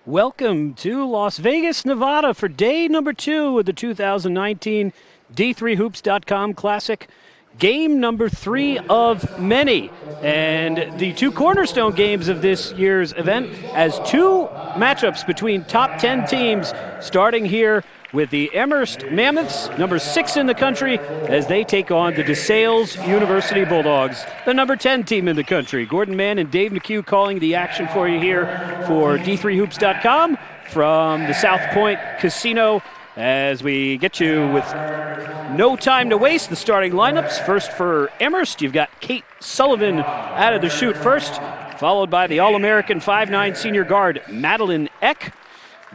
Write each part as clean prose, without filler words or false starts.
Welcome to Las Vegas, Nevada for day number 2 of the 2019 D3Hoops.com Classic. Game number 3 of many. And the two cornerstone games of this year's event as two matchups between top 10 teams, starting here with the Amherst Mammoths, number 6 in the country, as they take on the DeSales University Bulldogs, the number 10 team in the country. Gordon Mann and Dave McHugh calling the action for you here for D3Hoops.com from the South Point Casino as we get you with no time to waste. The starting lineups. First for Amherst, you've got Kate Sullivan out of the chute first, followed by the All-American 5'9" senior guard Madeline Eck.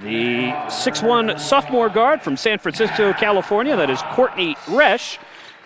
The 6'1" sophomore guard from San Francisco, California, that is Courtney Resch.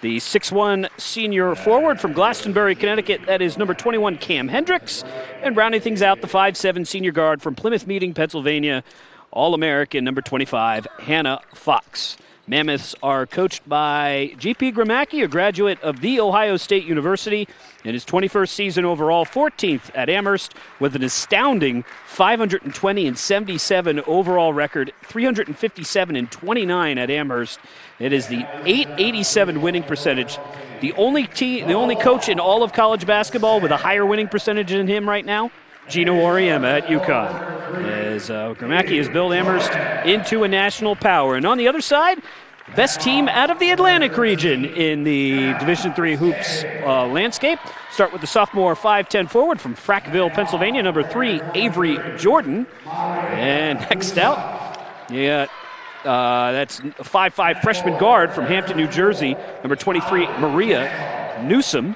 The 6'1" senior forward from Glastonbury, Connecticut, that is number 21, Cam Hendricks. And rounding things out, the 5'7" senior guard from Plymouth Meeting, Pennsylvania, All-American, number 25, Hannah Fox. Mammoths are coached by G.P. Gramacki, a graduate of The Ohio State University, in his 21st season overall, 14th at Amherst, with an astounding 520-77 overall record, 357-29 at Amherst. It is the .887 winning percentage. The only coach in all of college basketball with a higher winning percentage than him right now, Gino Auriemma at UConn. As Gramacki has built Amherst into a national power. And on the other side, best team out of the Atlantic region in the Division III hoops landscape. Start with the sophomore 5'10" forward from Frackville, Pennsylvania, number 3, Avery Jordan. And next out, that's a 5'5" freshman guard from Hampton, New Jersey, number 23, Maria Newsom.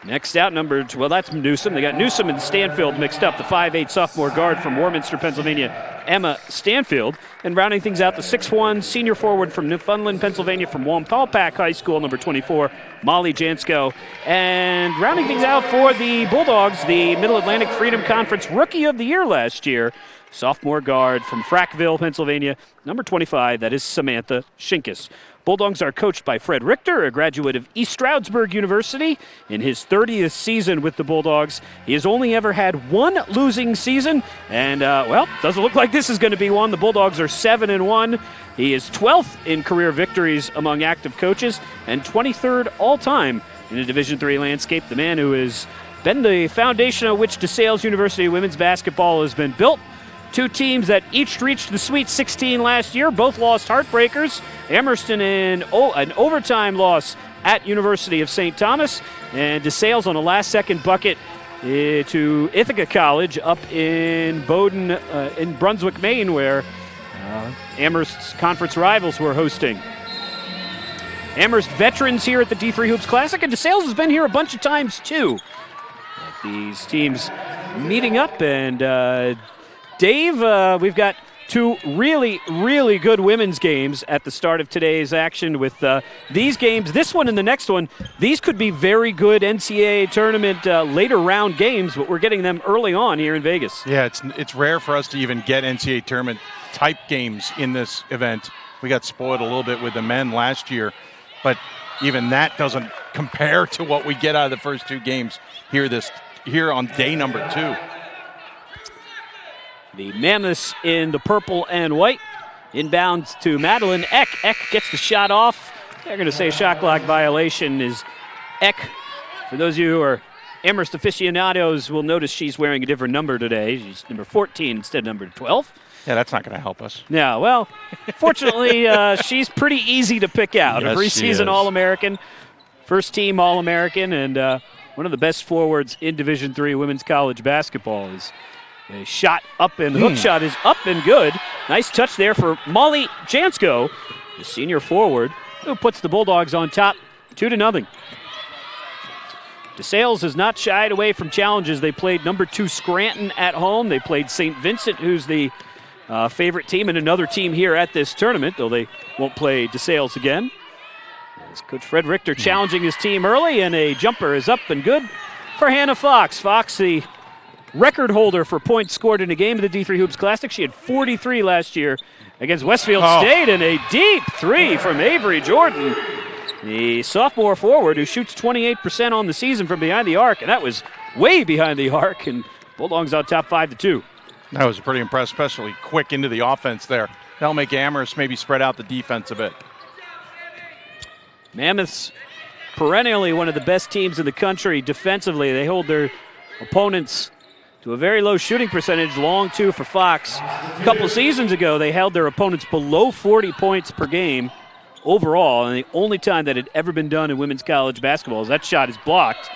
Next out, that's Newsom. They got Newsom and Stanfield mixed up. The 5'8" sophomore guard from Warminster, Pennsylvania, Emma Stanfield. And rounding things out, the 6'1" senior forward from Newfoundland, Pennsylvania, from Wampaupack High School, number 24, Molly Jansko. And rounding things out for the Bulldogs, the Middle Atlantic Freedom Conference Rookie of the Year last year, sophomore guard from Frackville, Pennsylvania, number 25, that is Samantha Shinkus. Bulldogs are coached by Fred Richter, a graduate of East Stroudsburg University. In his 30th season with the Bulldogs, he has only ever had one losing season, and, doesn't look like this is going to be one. The Bulldogs are 7-1. He is 12th in career victories among active coaches and 23rd all-time in the Division III landscape. The man who has been the foundation on which DeSales University women's basketball has been built. Two teams that each reached the Sweet 16 last year, both lost heartbreakers. Amherst in an overtime loss at University of St. Thomas, and DeSales on a last-second bucket to Ithaca College up in Bowdoin, in Brunswick, Maine, where Amherst's conference rivals were hosting. Amherst veterans here at the D3 Hoops Classic, and DeSales has been here a bunch of times too. These teams meeting up, and Dave, we've got two really, really good women's games at the start of today's action with these games. This one and the next one, these could be very good NCAA tournament later round games, but we're getting them early on here in Vegas. Yeah, it's rare for us to even get NCAA tournament type games in this event. We got spoiled a little bit with the men last year, but even that doesn't compare to what we get out of the first two games here on day number 2. The Mammoths in the purple and white. Inbound to Madeline Eck. Eck gets the shot off. They're going to say shot clock violation is Eck. For those of you who are Amherst aficionados will notice she's wearing a different number today. She's number 14 instead of number 12. Yeah, that's not going to help us. Yeah, well, fortunately, she's pretty easy to pick out. Yes, a preseason All-American, first team All-American, and one of the best forwards in Division III women's college basketball. Is a shot up, and the hook shot is up and good. Nice touch there for Molly Jansko, the senior forward, who puts the Bulldogs on top 2-0. DeSales has not shied away from challenges. They played number 2 Scranton at home. They played St. Vincent, who's the favorite team, and another team here at this tournament, though they won't play DeSales again. As Coach Fred Richter challenging his team early, and a jumper is up and good for Hannah Fox. Fox, the record holder for points scored in a game of the D3 Hoops Classic. She had 43 last year against Westfield State, and a deep 3 from Avery Jordan, the sophomore forward who shoots 28% on the season from behind the arc, and that was way behind the arc, and Bulldogs on top 5-2. That was pretty impressive, especially quick into the offense there. That'll make Amherst maybe spread out the defense a bit. Mammoths, perennially one of the best teams in the country defensively. They hold their opponents to a very low shooting percentage, long two for Fox. A couple seasons ago, they held their opponents below 40 points per game overall, and the only time that had ever been done in women's college basketball is that shot is blocked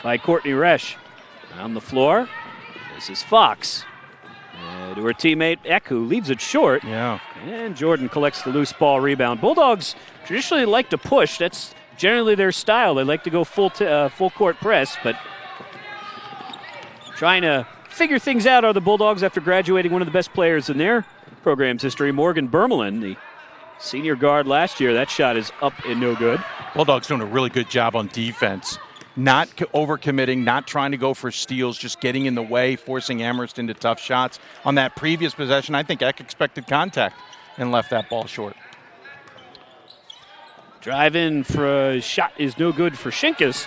by Courtney Resch. On the floor, this is Fox. To her teammate Eck, who leaves it short. Yeah. And Jordan collects the loose ball rebound. Bulldogs traditionally like to push. That's generally their style. They like to go full court press, but trying to figure things out are the Bulldogs after graduating one of the best players in their program's history, Morgan Bermelin, the senior guard last year. That shot is up and no good. Bulldogs doing a really good job on defense. Not overcommitting, not trying to go for steals, just getting in the way, forcing Amherst into tough shots. On that previous possession, I think Eck expected contact and left that ball short. Drive in for a shot is no good for Shinkus.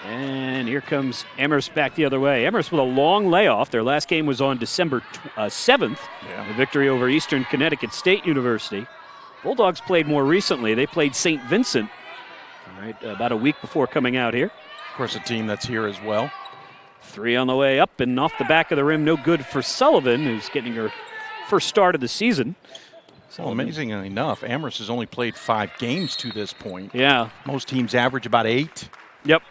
And here comes Amherst back the other way. Amherst with a long layoff. Their last game was on December 7th. A victory over Eastern Connecticut State University. Bulldogs played more recently. They played St. Vincent about a week before coming out here. Of course, a team that's here as well. Three on the way up and off the back of the rim. No good for Sullivan, who's getting her first start of the season. Well, amazingly enough, Amherst has only played 5 games to this point. Yeah. Most teams average about 8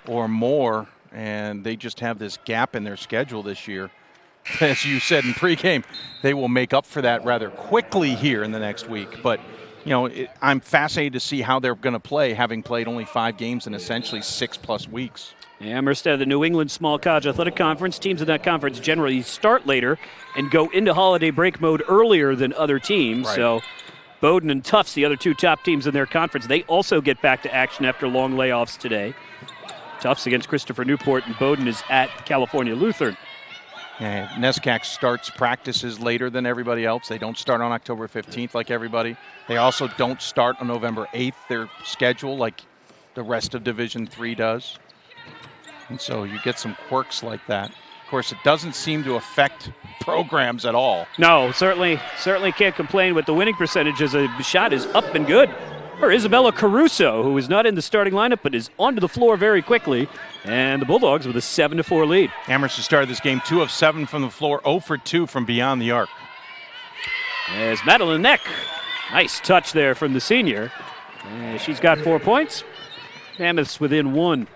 or more, and they just have this gap in their schedule this year. As you said in pregame, they will make up for that rather quickly here in the next week. But, you know, I'm fascinated to see how they're going to play, having played only 5 games in essentially 6+ weeks. Amherst out of the New England Small College Athletic Conference. Teams in that conference generally start later and go into holiday break mode earlier than other teams. Right. So Bowdoin and Tufts, the other two top teams in their conference, they also get back to action after long layoffs today. Tufts against Christopher Newport, and Bowdoin is at California Lutheran. Yeah, NESCAC starts practices later than everybody else. They don't start on October 15th like everybody. They also don't start on November 8th, their schedule, like the rest of Division III does. And so you get some quirks like that. Of course, it doesn't seem to affect programs at all. No, certainly can't complain with the winning percentage as a shot is up and good for Isabella Caruso, who is not in the starting lineup but is onto the floor very quickly. And the Bulldogs with a 7-4 lead. Amherst has started this game 2 of 7 from the floor, 0 for 2 from beyond the arc. As Madeline Neck, nice touch there from the senior. She's got 4 points. Mammoths within 1.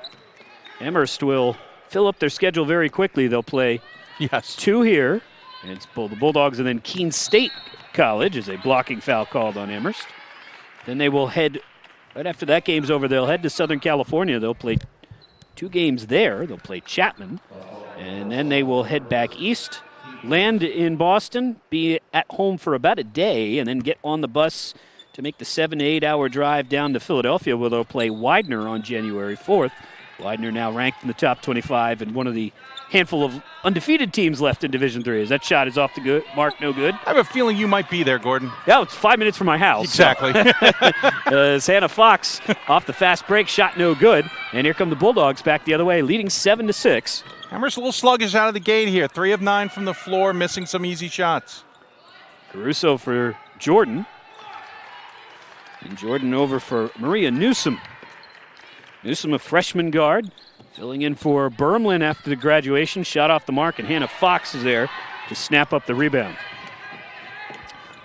Amherst will fill up their schedule very quickly. They'll play 2 here. And it's the Bulldogs and then Keene State College is a blocking foul called on Amherst. Then they will head, right after that game's over, they'll head to Southern California. They'll play 2 games there. They'll play Chapman. And then they will head back east, land in Boston, be at home for about a day, and then get on the bus to make the 7 to 8 hour drive down to Philadelphia, where they'll play Widener on January 4th. Widener now ranked in the top 25 and one of the handful of undefeated teams left in Division III. As that shot is off the mark, no good. I have a feeling you might be there, Gordon. Yeah, it's 5 minutes from my house. Exactly. So. Hannah Fox off the fast break, shot no good. And here come the Bulldogs back the other way, leading 7-6. Amherst a little sluggish out of the gate here. 3 of 9 from the floor, missing some easy shots. Caruso for Jordan. And Jordan over for Maria Newsom. Newsom, a freshman guard, filling in for Bermelin after the graduation. Shot off the mark, and Hannah Fox is there to snap up the rebound.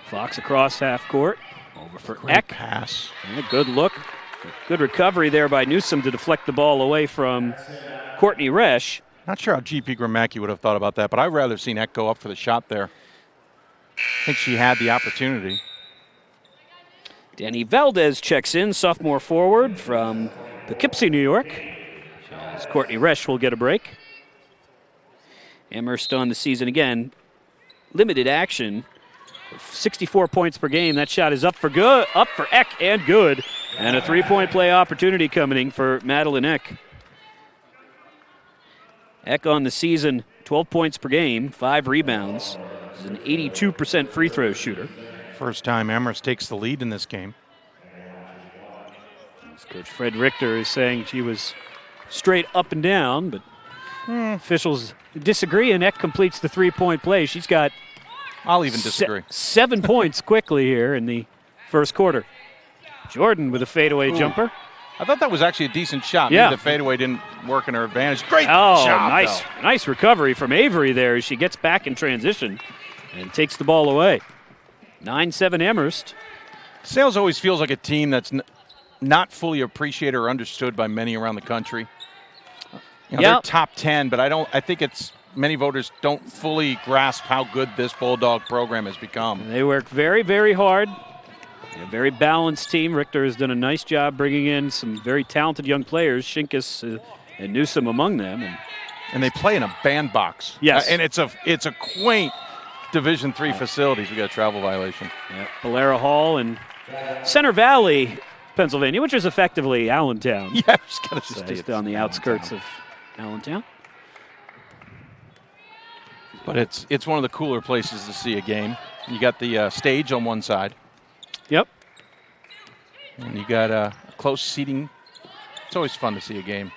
Fox across half court, over for Great Eck. Pass. And a good look. Good recovery there by Newsom to deflect the ball away from Courtney Resch. Not sure how G.P. Gramacki would have thought about that, but I'd rather seen Eck go up for the shot there. I think she had the opportunity. Danny Valdez checks in, sophomore forward from Poughkeepsie, New York. As Courtney Resch will get a break. Amherst on the season again. Limited action. 64 points per game. That shot is up for Eck and good. And a 3-point play opportunity coming for Madeline Eck. Eck on the season, 12 points per game, 5 rebounds. He's an 82% free throw shooter. First time Amherst takes the lead in this game. Coach Fred Richter is saying she was straight up and down, but Officials disagree, and Eck completes the three-point play. She's got I'll even disagree. 7 points quickly here in the first quarter. Jordan with a fadeaway jumper. I thought that was actually a decent shot. Yeah. Maybe the fadeaway didn't work in her advantage. Great Oh, job, nice recovery from Avery there as she gets back in transition and takes the ball away. 9-7 Amherst. DeSales always feels like a team that's not fully appreciated or understood by many around the country. They're top 10, but I think it's many voters don't fully grasp how good this Bulldog program has become. They work very, very hard. They're a very balanced team. Richter has done a nice job bringing in some very talented young players, Shinkus and Newsom among them. And they play in a bandbox. Yes. And it's a quaint Division III facilities. We got a travel violation. Yeah. Valera Hall and Center Valley, Pennsylvania, which is effectively Allentown. Yeah, just on the outskirts of Allentown. But it's one of the cooler places to see a game. You got the stage on one side. Yep. And you got close seating. It's always fun to see a game.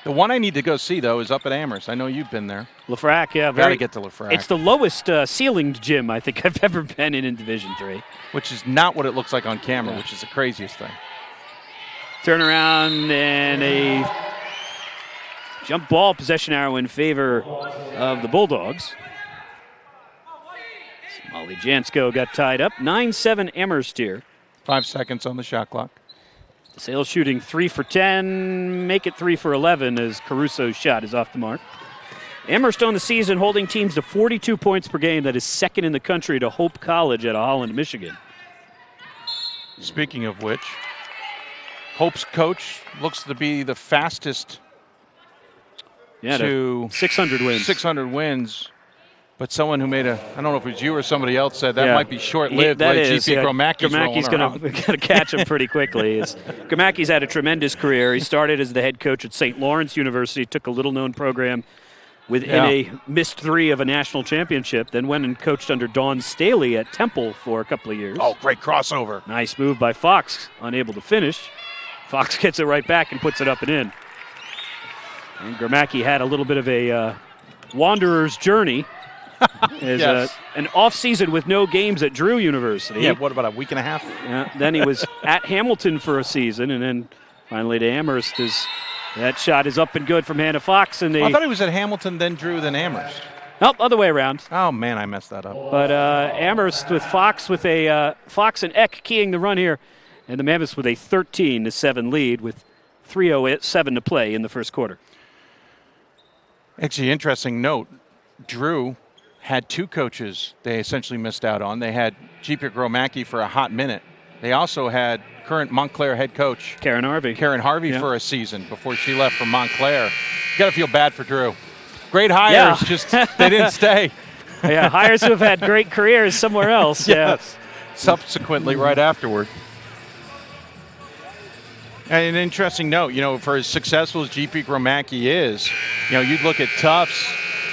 The one I need to go see, though, is up at Amherst. I know you've been there. Lafrac, yeah. Got to get to Lafrac. It's the lowest ceilinged gym I think I've ever been in Division III. Which is not what it looks like on camera, which is the craziest thing. Turnaround and a jump ball possession arrow in favor of the Bulldogs. Molly Jansko got tied up. 9-7 Amherst here. 5 seconds on the shot clock. DeSales shooting 3 for 10, make it 3 for 11 as Caruso's shot is off the mark. Amherst on the season holding teams to 42 points per game. That is second in the country to Hope College out of Holland, Michigan. Speaking of which, Hope's coach looks to be the fastest to 600 wins. 600 wins. But someone who made I don't know if it was you or somebody else said that might be short-lived. That is. GP Gromacki's going to catch him pretty quickly. Gromacki's had a tremendous career. He started as the head coach at St. Lawrence University, took a little-known program within a missed 3 of a national championship, then went and coached under Dawn Staley at Temple for a couple of years. Oh, great crossover. Nice move by Fox, unable to finish. Fox gets it right back and puts it up and in. And Gromacki had a little bit of a wanderer's journey. An off-season with no games at Drew University. Yeah, what about a week and a half? Yeah, then he was at Hamilton for a season, and then finally to Amherst. That shot is up and good from Hannah Fox. And I thought he was at Hamilton, then Drew, then Amherst. Nope, other way around. Oh, man, I messed that up. But Amherst with Fox Fox and Eck keying the run here, and the Mammoths with a 13-7 lead with 3:07 to play in the first quarter. Actually, interesting note, Drew had 2 coaches they essentially missed out on. They had G.P. Gromacki for a hot minute. They also had current Montclair head coach Karen Harvey for a season before she left for Montclair. You got to feel bad for Drew. Great hires, just they didn't stay. Yeah, hires who have had great careers somewhere else. Yes. Subsequently, right afterward. And an interesting note, for as successful as G.P. Gromacki is, you'd look at Tufts.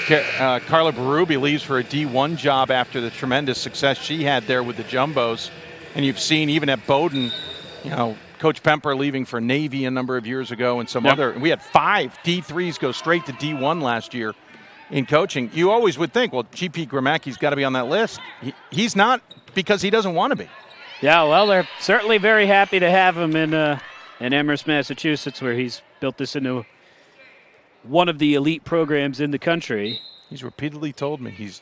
Carla Berube leaves for a D1 job after the tremendous success she had there with the Jumbos. And you've seen even at Bowdoin, Coach Pemper leaving for Navy a number of years ago and some other. We had 5 D3s go straight to D1 last year in coaching. You always would think, well, G.P. Gromacki's got to be on that list. He's not because he doesn't want to be. Yeah, well, they're certainly very happy to have him in Amherst, Massachusetts, where he's built this into one of the elite programs in the country. He's repeatedly told me he's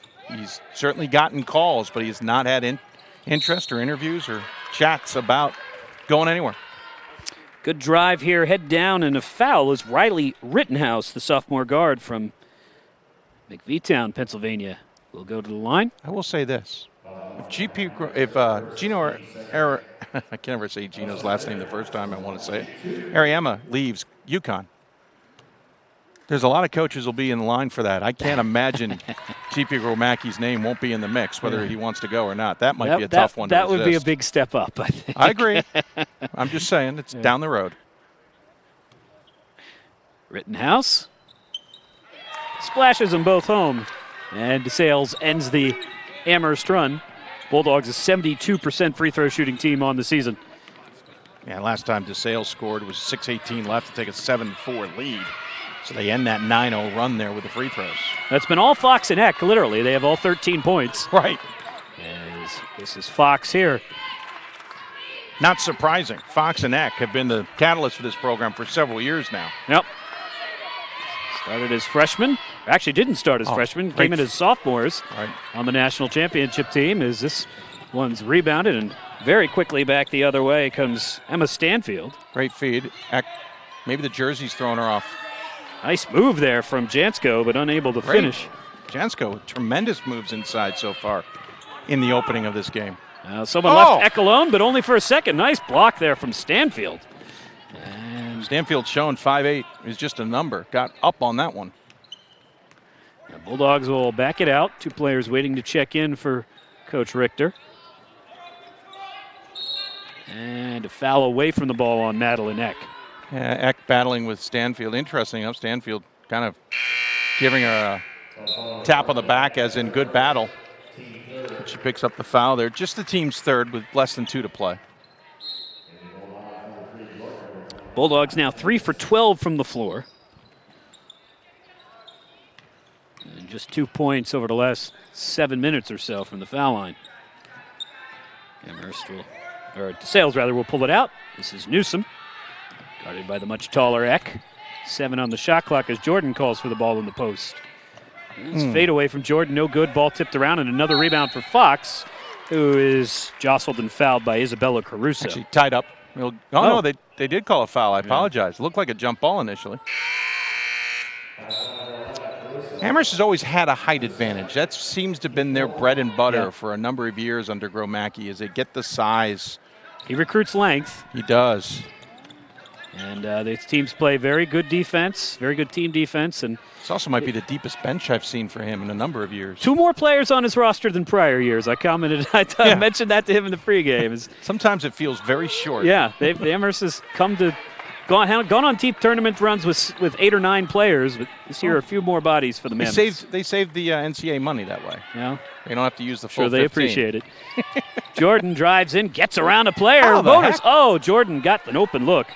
certainly gotten calls, but he's not had interest or interviews or chats about going anywhere. Good drive here, head down, and a foul is Riley Rittenhouse, the sophomore guard from McVeetown, Pennsylvania, will go to the line. I will say this. If Gino, I can never say Gino's last name the first time I want to say it, Ariema leaves UConn, there's a lot of coaches will be in line for that. I can't imagine G.P. Gromacki's name won't be in the mix, whether he wants to go or not. That might be a tough one to resist. That would be a big step up, I think. I agree. I'm just saying, it's down the road. Rittenhouse splashes them both home, and DeSales ends the Amherst run. Bulldogs a 72% free throw shooting team on the season. Yeah, last time DeSales scored was 6:18 left to take a 7-4 lead. So they end that 9-0 run there with the free throws. That's been all Fox and Eck, literally. They have all 13 points. Right. As this is Fox here. Not surprising. Fox and Eck have been the catalyst for this program for several years now. Yep. Started as freshmen. Actually didn't start as freshmen. Came in as sophomores on the national championship team. As this one's rebounded and very quickly back the other way comes Emma Stanfield. Great feed. Eck, maybe the jersey's throwing her off. Nice move there from Jansko, but unable to finish. Jansko with tremendous moves inside so far in the opening of this game. Someone left Eck alone, but only for a second. Nice block there from Stanfield. And Stanfield showing 5'8" is just a number. Got up on that one. the Bulldogs will back it out. Two players waiting to check in for Coach Richter. And a foul away from the ball on Madeline Eck. Yeah, Eck battling with Stanfield. Interesting enough, Stanfield kind of giving her a tap on the back as in good battle. She picks up the foul there. Just the team's third with less than 2 to play. Bulldogs now 3 for 12 from the floor. And just 2 points over the last 7 minutes or so from the foul line. Amherst will, or DeSales rather, will pull it out. This is Newsom, guarded by the much taller Eck. 7 on the shot clock as Jordan calls for the ball in the post. It's fade away from Jordan, no good. Ball tipped around, and another rebound for Fox, who is jostled and fouled by Isabella Caruso. Actually tied up. No, they did call a foul. I apologize. It looked like a jump ball initially. Amherst has always had a height advantage. That seems to have been their bread and butter for a number of years under Gromacki, as they get the size. He recruits length. He does. And these teams play very good defense, very good team defense. And this also might be the deepest bench I've seen for him in a number of years. 2 more players on his roster than prior years. I commented, I mentioned that to him in the pregame. Sometimes it feels very short. Yeah, the Amherst has gone on team tournament runs with 8 or 9 players, but this year a few more bodies for the men. They saved the NCAA money that way. Yeah. They don't have to use the full 15. Sure, they appreciate it. Jordan drives in, gets around a player. Bonus. Oh, Jordan got an open look,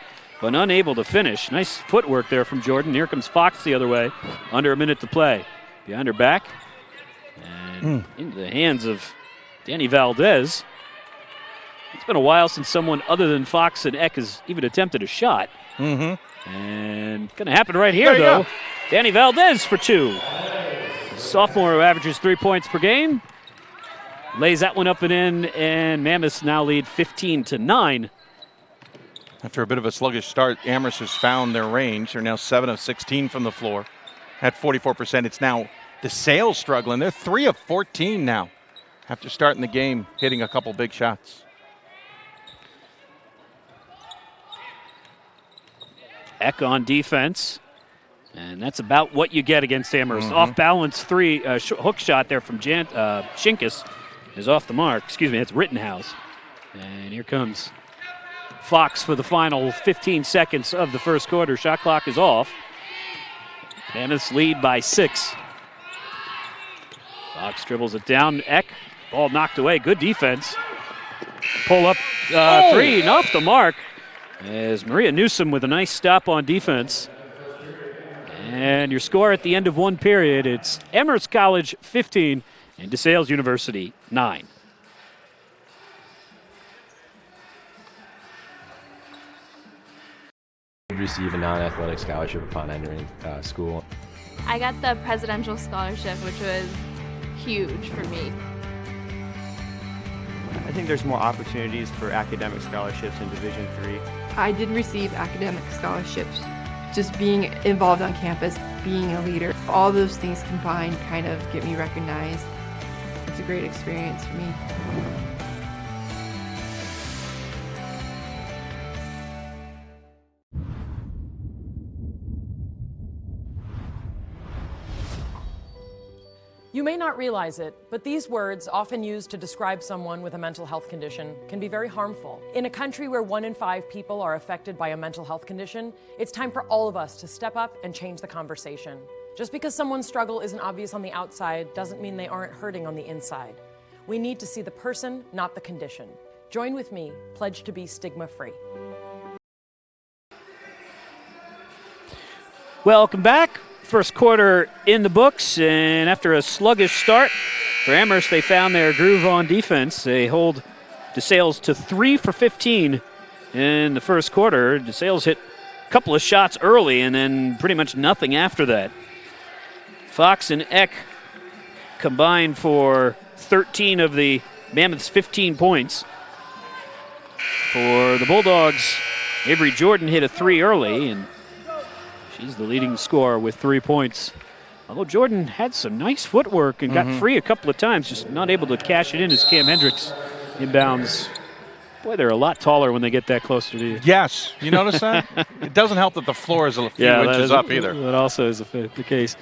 but unable to finish. Nice footwork there from Jordan. Here comes Fox the other way. Under a minute to play. Behind her back. And into the hands of Danny Valdez. It's been a while since someone other than Fox and Eck has even attempted a shot. And going to happen right here, though. Danny Valdez for 2. Sophomore who averages 3 points per game. Lays that one up and in, and Mammoths now lead 15-9. After a bit of a sluggish start, Amherst has found their range. They're now 7 of 16 from the floor at 44%. It's now DeSales struggling. They're 3 of 14 now after starting the game, hitting a couple big shots. Eck on defense, and that's about what you get against Amherst. Off balance 3 hook shot there from Shinkus is off the mark. Excuse me, it's Rittenhouse. And here comes Fox for the final 15 seconds of the first quarter. Shot clock is off. Mammoths lead by 6. Fox dribbles it down. Eck, ball knocked away. Good defense. Pull up 3, off the mark. As Maria Newsom with a nice stop on defense. And your score at the end of one period, it's Amherst College 15 and DeSales University 9. Receive a non-athletic scholarship upon entering school. I got the presidential scholarship, which was huge for me. I think there's more opportunities for academic scholarships in Division III. I did receive academic scholarships. Just being involved on campus, being a leader, all those things combined kind of get me recognized. It's a great experience for me. You may not realize it, but these words, often used to describe someone with a mental health condition, can be very harmful. In a country where 1 in 5 people are affected by a mental health condition, it's time for all of us to step up and change the conversation. Just because someone's struggle isn't obvious on the outside doesn't mean they aren't hurting on the inside. We need to see the person, not the condition. Join with me, pledge to be stigma-free. Welcome back. First quarter in the books, and after a sluggish start for Amherst, they found their groove on defense. They hold DeSales to 3 for 15 in the first quarter. DeSales hit a couple of shots early and then pretty much nothing after that. Fox and Eck combined for 13 of the Mammoths' 15 points. For the Bulldogs, Avery Jordan hit a 3 early, and she's the leading scorer with 3 points. Although Jordan had some nice footwork and got free a couple of times, just not able to cash it in as Cam Hendricks inbounds. Boy, they're a lot taller when they get that closer to you. Yes. You notice that? It doesn't help that the floor is a few inches up either. That also is the case.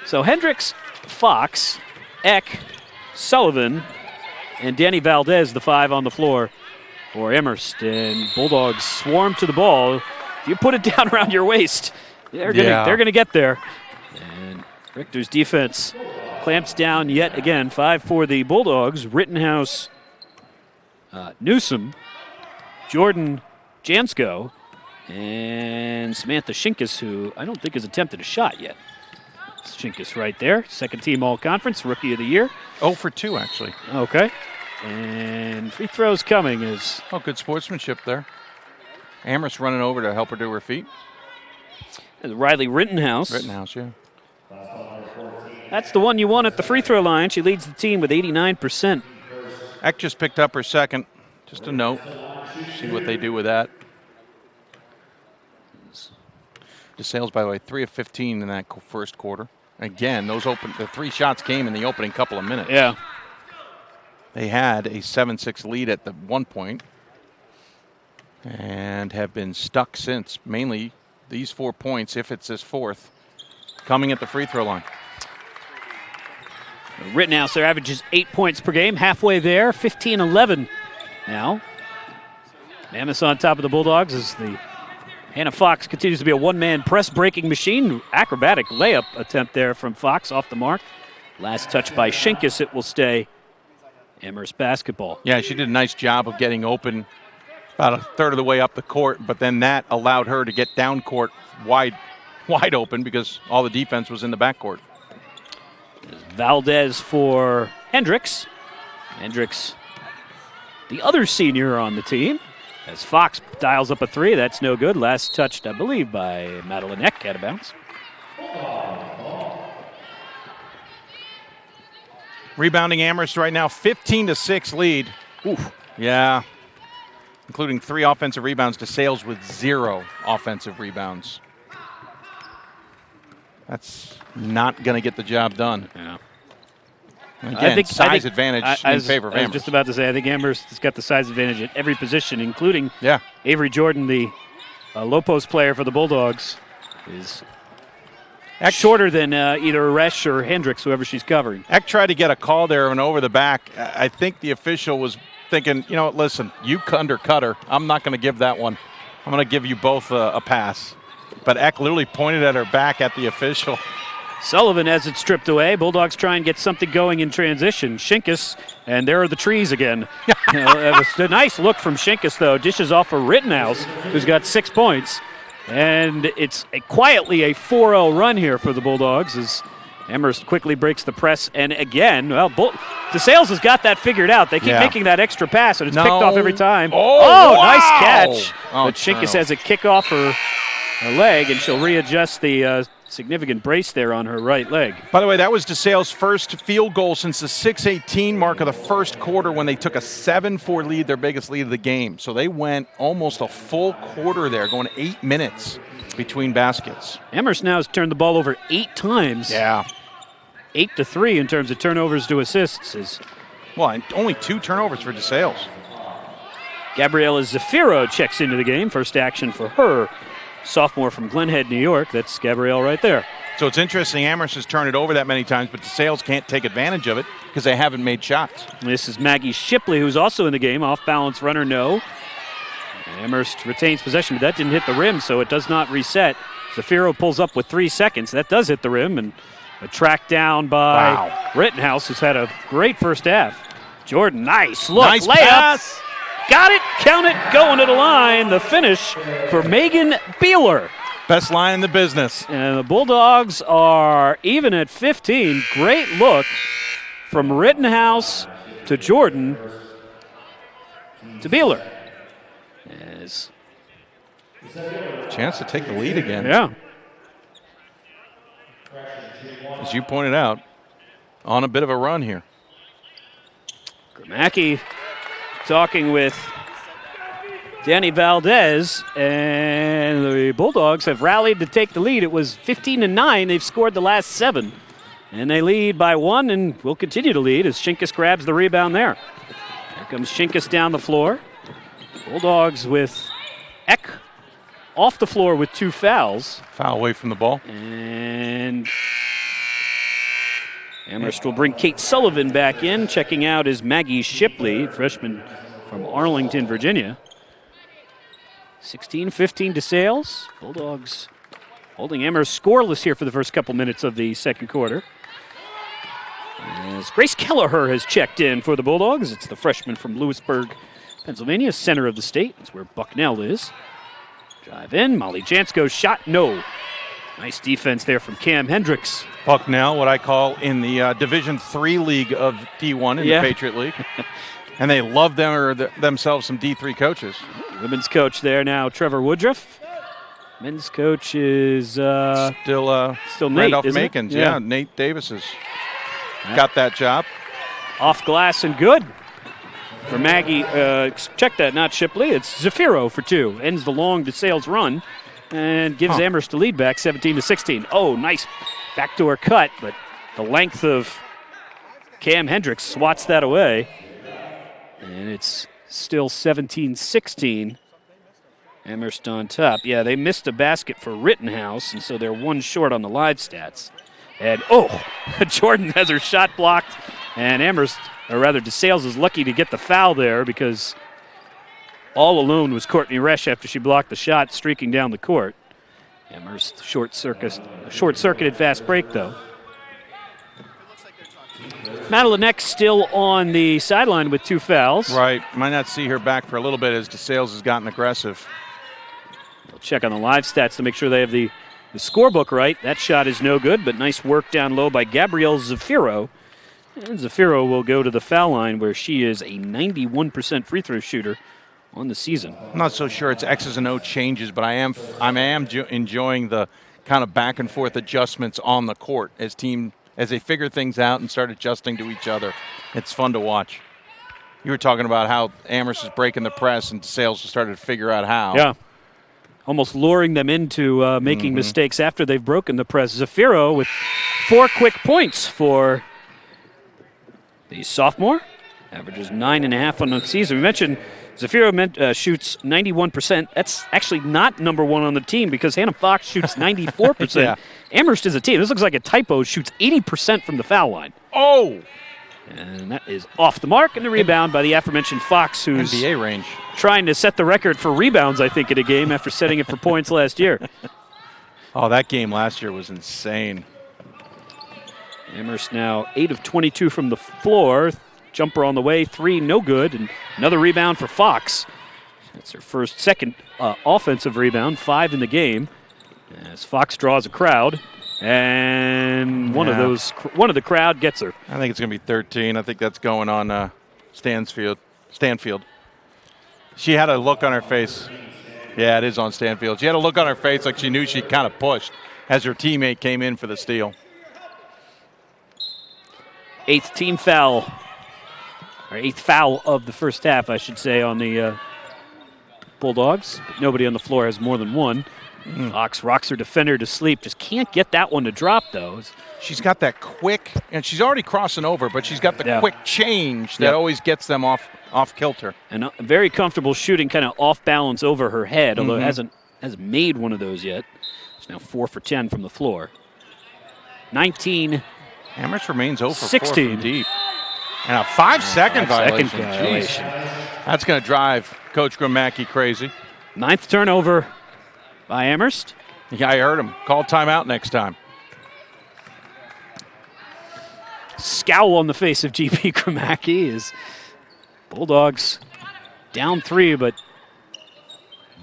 So Hendricks, Fox, Eck, Sullivan, and Danny Valdez, the 5 on the floor for Amherst. And Bulldogs swarm to the ball. If you put it down around your waist, they're gonna get there. And Richter's defense clamps down yet again. 5 for the Bulldogs. Rittenhouse, Newsom, Jordan Jansko, and Samantha Shinkus, who I don't think has attempted a shot yet. It's Shinkus right there. Second team all-conference, rookie of the year. 0 for 2, actually. Okay. And free throws coming is... Oh, good sportsmanship there. Amherst running over to help her to her feet. Riley Rittenhouse. Rittenhouse, yeah. That's the one you want at the free throw line. She leads the team with 89%. Eck just picked up her second. Just a note. See what they do with that. DeSales, by the way, 3 of 15 in that first quarter. Again, the 3 shots came in the opening couple of minutes. Yeah. They had a 7-6 lead at the one point and have been stuck since. Mainly these 4 points, if it's this fourth, coming at the free throw line. Rittenhouse, their average is 8 points per game, halfway there, 15-11 now. Mammoths on top of the Bulldogs as the Hannah Fox continues to be a one-man press-breaking machine. Acrobatic layup attempt there from Fox off the mark. Last touch by Shinkus, it will stay Amherst basketball. Yeah, she did a nice job of getting open about a third of the way up the court, but then that allowed her to get down court wide open because all the defense was in the backcourt. Valdez for Hendricks. Hendricks, the other senior on the team, as Fox dials up a 3. That's no good. Last touched, I believe, by Madeline Eck out of bounds. Rebounding Amherst right now, 15-6 lead. Oof. Yeah, including 3 offensive rebounds. DeSales with 0 offensive rebounds. That's not going to get the job done. Yeah. Again, size advantage in favor of Amherst. I was just about to say, I think Amherst has got the size advantage at every position, including Avery Jordan, the low post player for the Bulldogs, is shorter than either Resch or Hendricks, whoever she's covering. Eck tried to get a call there and over the back. I think the official was thinking, you know what, listen, you undercut her. I'm not going to give that one. I'm going to give you both a pass. But Eck literally pointed at her back at the official. Sullivan has it stripped away. Bulldogs try and get something going in transition. Shinkus, and there are the trees again. It was a nice look from Shinkus, though. Dishes off for Rittenhouse, who's got 6 points. And it's quietly a 4-0 run here for the Bulldogs as Amherst quickly breaks the press. And again, DeSales has got that figured out. They keep making that extra pass, and it's picked off every time. Oh, wow. Nice catch. But Shinkus has a kick off her leg, and she'll readjust the significant brace there on her right leg. By the way, that was DeSales' first field goal since the 6:18 mark of the first quarter when they took a 7-4 lead, their biggest lead of the game. So they went almost a full quarter there, going 8 minutes between baskets. Amherst now has turned the ball over 8 times. Yeah. 8-3 in terms of turnovers to assists. Well, and only 2 turnovers for DeSales. Gabriella Zafiro checks into the game. First action for her. Sophomore from Glenhead, New York. That's Gabrielle right there. So it's interesting, Amherst has turned it over that many times, but DeSales can't take advantage of it because they haven't made shots. This is Maggie Shipley, who's also in the game. Off-balance runner, no. Amherst retains possession, but that didn't hit the rim, so it does not reset. Zafiro pulls up with 3 seconds. That does hit the rim, and a track down by Rittenhouse, who's had a great first half. Jordan, nice look. Nice layup. pass. Got it, count it, going to the line. The finish for Megan Beeler. Best line in the business. And the Bulldogs are even at 15. Great look from Rittenhouse to Jordan to Beeler. As Chance to take the lead again. yeah. As you pointed out, on a bit of a run here. Gromacki talking with Danny Valdez, and the Bulldogs have rallied to take the lead. It was 15-9. They've scored the last 7, and they lead by 1 and will continue to lead as Shinkus grabs the rebound there. Here comes Shinkus down the floor. Bulldogs with Eck off the floor with 2 fouls. Foul away from the ball. And Amherst will bring Kate Sullivan back in. Checking out is Maggie Shipley, freshman from Arlington, Virginia. 16-15 DeSales. Bulldogs holding Amherst scoreless here for the first couple minutes of the second quarter. As Grace Kelleher has checked in for the Bulldogs. It's the freshman from Lewisburg, Pennsylvania, center of the state. That's where Bucknell is. Drive in. Molly Jansko's shot, no. Nice defense there from Cam Hendricks. Bucknell, what I call in the Division III league of D1 in the Patriot League. And they love themselves some D3 coaches. Women's coach there now, Trevor Woodruff. Men's coach is still Nate, Randolph isn't it? Makins. Yeah, Nate Davis has got that job. Off glass and good for Maggie. Check that, not Shipley. It's Zafiro for 2. Ends the long DeSales run and gives Amherst the lead back 17-16. Oh, nice backdoor cut, but the length of Cam Hendricks swats that away. And it's still 17-16. Amherst on top. Yeah, they missed a basket for Rittenhouse, and so they're 1 short on the live stats. And, Jordan has her shot blocked, and Amherst, or rather DeSales, is lucky to get the foul there because all alone was Courtney Resch after she blocked the shot, streaking down the court. Amherst short-circuited fast break, though. Madeline still on the sideline with 2 fouls. Right. Might not see her back for a little bit as DeSales has gotten aggressive. We'll check on the live stats to make sure they have the scorebook right. That shot is no good, but nice work down low by Gabrielle Zafiro. And Zafiro will go to the foul line where she is a 91% free throw shooter on the season. I'm not so sure it's X's and O changes, but I am enjoying the kind of back and forth adjustments on the court as they figure things out and start adjusting to each other. It's fun to watch. You were talking about how Amherst is breaking the press and DeSales just started to figure out how. Yeah. Almost luring them into making mistakes after they've broken the press. Zafiro with 4 quick points for the sophomore. Averages 9.5 on the season. We mentioned Zafiro shoots 91%. That's actually not number 1 on the team because Hannah Fox shoots 94%. Yeah. Amherst is a team. This looks like a typo. Shoots 80% from the foul line. Oh! And that is off the mark, and the rebound by the aforementioned Fox, who's NBA range. Trying to set the record for rebounds, I think, in a game after setting it for points last year. Oh, that game last year was insane. Amherst now 8 of 22 from the floor. Jumper on the way, 3 no good, and another rebound for Fox. That's her second offensive rebound, 5 in the game. As Fox draws a crowd. And one of the crowd gets her. I think it's going to be 13. I think that's going on Stanfield. She had a look on her face. Yeah, it is on Stanfield. She had a look on her face like she knew she kind of pushed as her teammate came in for the steal. 8th team foul, or 8th foul of the first half, I should say, on the Bulldogs. But nobody on the floor has more than 1. Fox rocks her defender to sleep. Just can't get that one to drop, though. She's got that quick, and she's already crossing over, but she's got the quick change that always gets them off kilter. And very comfortable shooting kind of off balance over her head, although it hasn't made one of those yet. She's now 4 for 10 from the floor. 19. Amherst remains 0 for 16. 4 from deep. And a 5-second violation. Jeez. That's going to drive Coach Gromacki crazy. 9th turnover by Amherst. Yeah, I heard him. Call timeout next time. Scowl on the face of G.P. Gromacki is Bulldogs down 3, but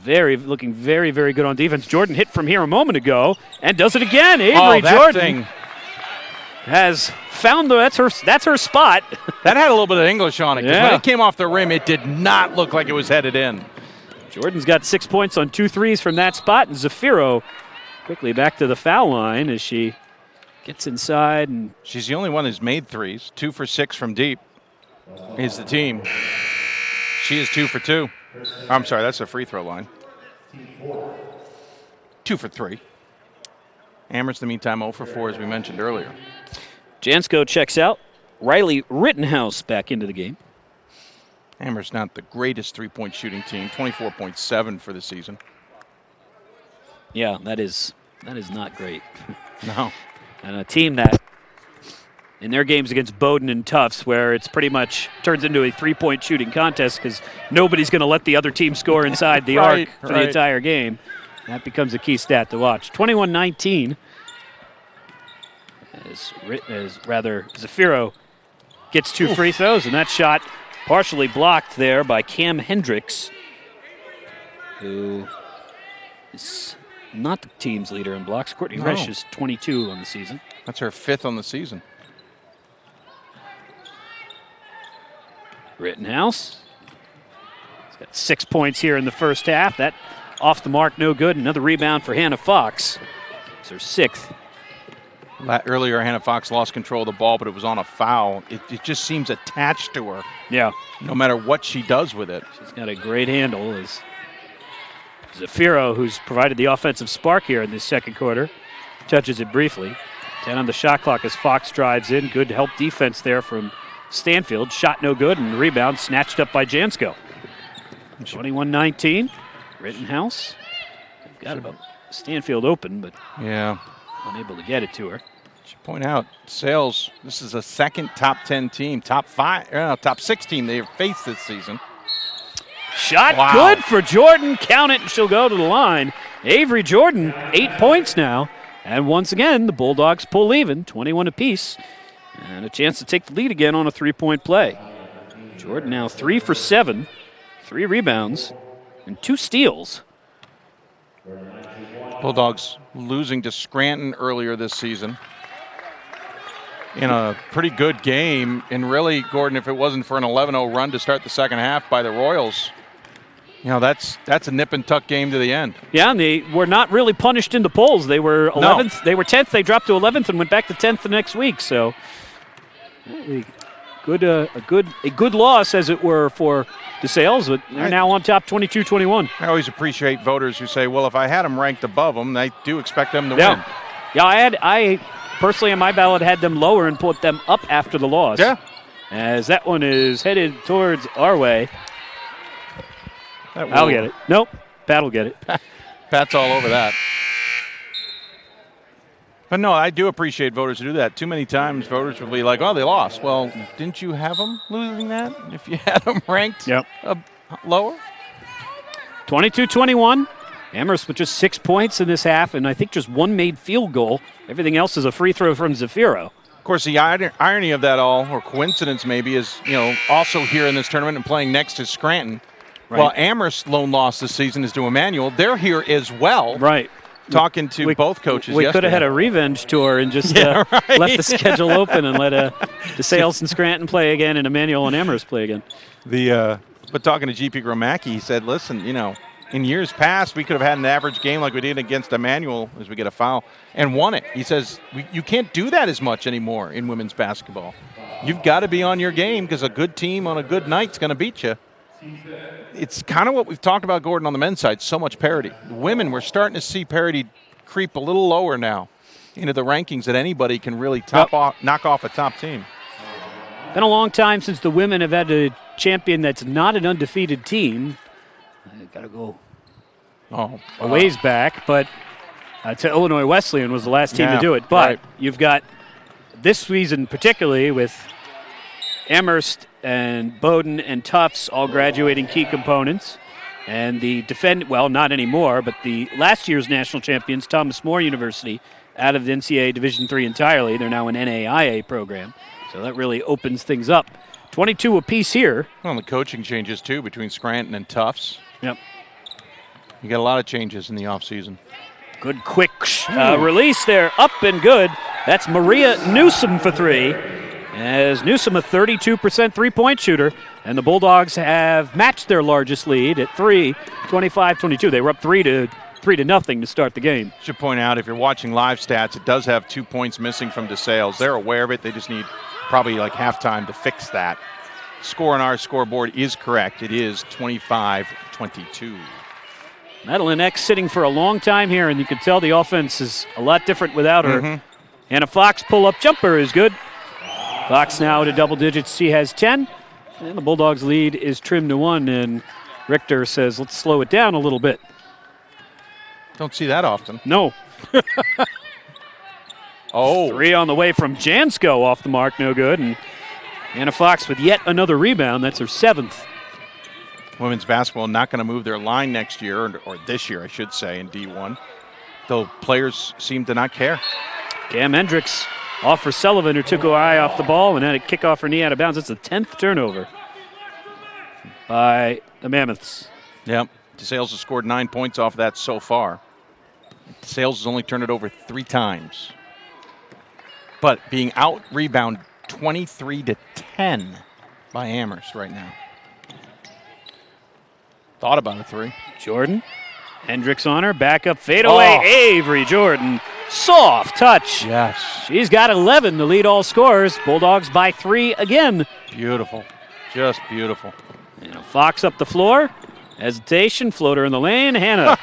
Looking very, very good on defense. Jordan hit from here a moment ago and does it again. Avery that Jordan thing. has found that's her spot. That had a little bit of English on it, because Yeah. when it came off the rim, it did not look like it was headed in. Jordan's got 6 points on 2 threes from that spot, and Zafiro quickly back to the foul line as she gets inside. And She's the only one who's made threes. 2 for 6 from deep is the team. She is 2 for 2. I'm sorry, that's a free throw line. 2 for 3. Amherst, in the meantime, 0 for 4, as we mentioned earlier. Jansko checks out. Riley Rittenhouse back into the game. Amherst not the greatest three-point shooting team, 24.7 for the season. Yeah, that is not great. No. And a team that, in their games against Bowdoin and Tufts, where it's pretty much turns into a three-point shooting contest because nobody's going to let the other team score inside the arc for the entire game. That becomes a key stat to watch. 21-19. As Zafiro gets 2 free throws, and that shot partially blocked there by Cam Hendricks, who is not the team's leader in blocks. Courtney Resch is 22 on the season. That's her 5th on the season. Rittenhouse. He's got 6 points here in the first half. That off the mark, no good. Another rebound for Hannah Fox. It's her 6th. Earlier, Hannah Fox lost control of the ball, but it was on a foul. It just seems attached to her. Yeah. No matter what she does with it. She's got a great handle. As Zafiro, who's provided the offensive spark here in this second quarter, touches it briefly. 10 on the shot clock as Fox drives in. Good help defense there from Stanfield. Shot no good, and the rebound snatched up by Jansko. 21-19. Rittenhouse. Got about Stanfield open, but yeah, unable to get it to her. Should point out, DeSales, this is a second top 10 team, top 6 team they've faced this season. Shot good for Jordan. Count it, and she'll go to the line. Avery Jordan, 8 points now. And once again, the Bulldogs pull even, 21 apiece. And a chance to take the lead again on a 3-point play. Jordan now 3 for 7, 3 rebounds, and 2 steals. Bulldogs losing to Scranton earlier this season in a pretty good game. And really, Gordon, if it wasn't for an 11-0 run to start the second half by the Royals, that's a nip and tuck game to the end. Yeah, and they were not really punished in the polls. They were 11th. No. They were 10th. They dropped to 11th and went back to 10th the next week. So a good loss, as it were, for DeSales, but they're now on top 22-21. I always appreciate voters who say, well, if I had them ranked above them, I do expect them to win. Yeah, I personally in my ballot had them lower and put them up after the loss. Yeah. As that one is headed towards our way. I'll get it. Nope, Pat will get it. Pat's all over that. But no, I do appreciate voters who do that. Too many times voters will be like, oh, they lost. Well, didn't you have them losing that if you had them ranked lower? 22-21. Amherst with just 6 points in this half, and I think just 1 made field goal. Everything else is a free throw from Zafiro. Of course, the irony of that all, or coincidence maybe, is also here in this tournament and playing next to Scranton. Right. Well, Amherst's lone loss this season is to Emmanuel. They're here as well. Right. Talking to both coaches yesterday. We could have had a revenge tour and just left the schedule open and let DeSales and Scranton play again and Emmanuel and Amherst play again. But talking to GP Gromacki, he said, listen, in years past, we could have had an average game like we did against Emmanuel as we get a foul and won it. He says, you can't do that as much anymore in women's basketball. You've got to be on your game because a good team on a good night is going to beat you. It's kind of what we've talked about, Gordon, on the men's side, so much parity. The women, we're starting to see parity creep a little lower now into the rankings that anybody can really knock off a top team. Been a long time since the women have had a champion that's not an undefeated team. Got to go a ways back, but to Illinois Wesleyan was the last team to do it. But you've got this season particularly with Amherst and Bowdoin and Tufts all graduating key components. And the not anymore, but the last year's national champions, Thomas More University, out of the NCAA Division III entirely. They're now an NAIA program. So that really opens things up. 22 apiece here. Well, the coaching changes, too, between Scranton and Tufts. Yep. You got a lot of changes in the offseason. Good quick release there, up and good. That's Maria Newsom for three. As Newsom, a 32% three-point shooter, and the Bulldogs have matched their largest lead at 25-22. They were up 3-0 to start the game. Should point out, if you're watching live stats, it does have 2 points missing from DeSales. They're aware of it. They just need probably like halftime to fix that. Score on our scoreboard is correct. It is 25-22. Madeline X sitting for a long time here, and you can tell the offense is a lot different without her. Hannah Fox pull-up jumper is good. Fox now to double digits. She has 10. And the Bulldogs' lead is trimmed to 1, and Richter says, let's slow it down a little bit. Don't see that often. No. Three on the way from Jansko off the mark, no good. And Hannah Fox with yet another rebound. That's her 7th. Women's basketball not going to move their line next year, or this year, I should say, in D1. Though players seem to not care. Cam Hendricks off for Sullivan, who took her eye off the ball and had a kick off her knee out of bounds. It's the 10th turnover by the Mammoths. Yep. DeSales has scored 9 points off that so far. DeSales has only turned it over 3 times. But being out-rebounded 23-10 by Amherst right now. Thought about a 3. Jordan. Hendricks on her. Back up fadeaway. Avery Jordan. Soft touch. Yes. She's got 11 to lead all scorers. Bulldogs by 3 again. Beautiful. Just beautiful. And Fox up the floor. Hesitation. Floater in the lane. Hannah.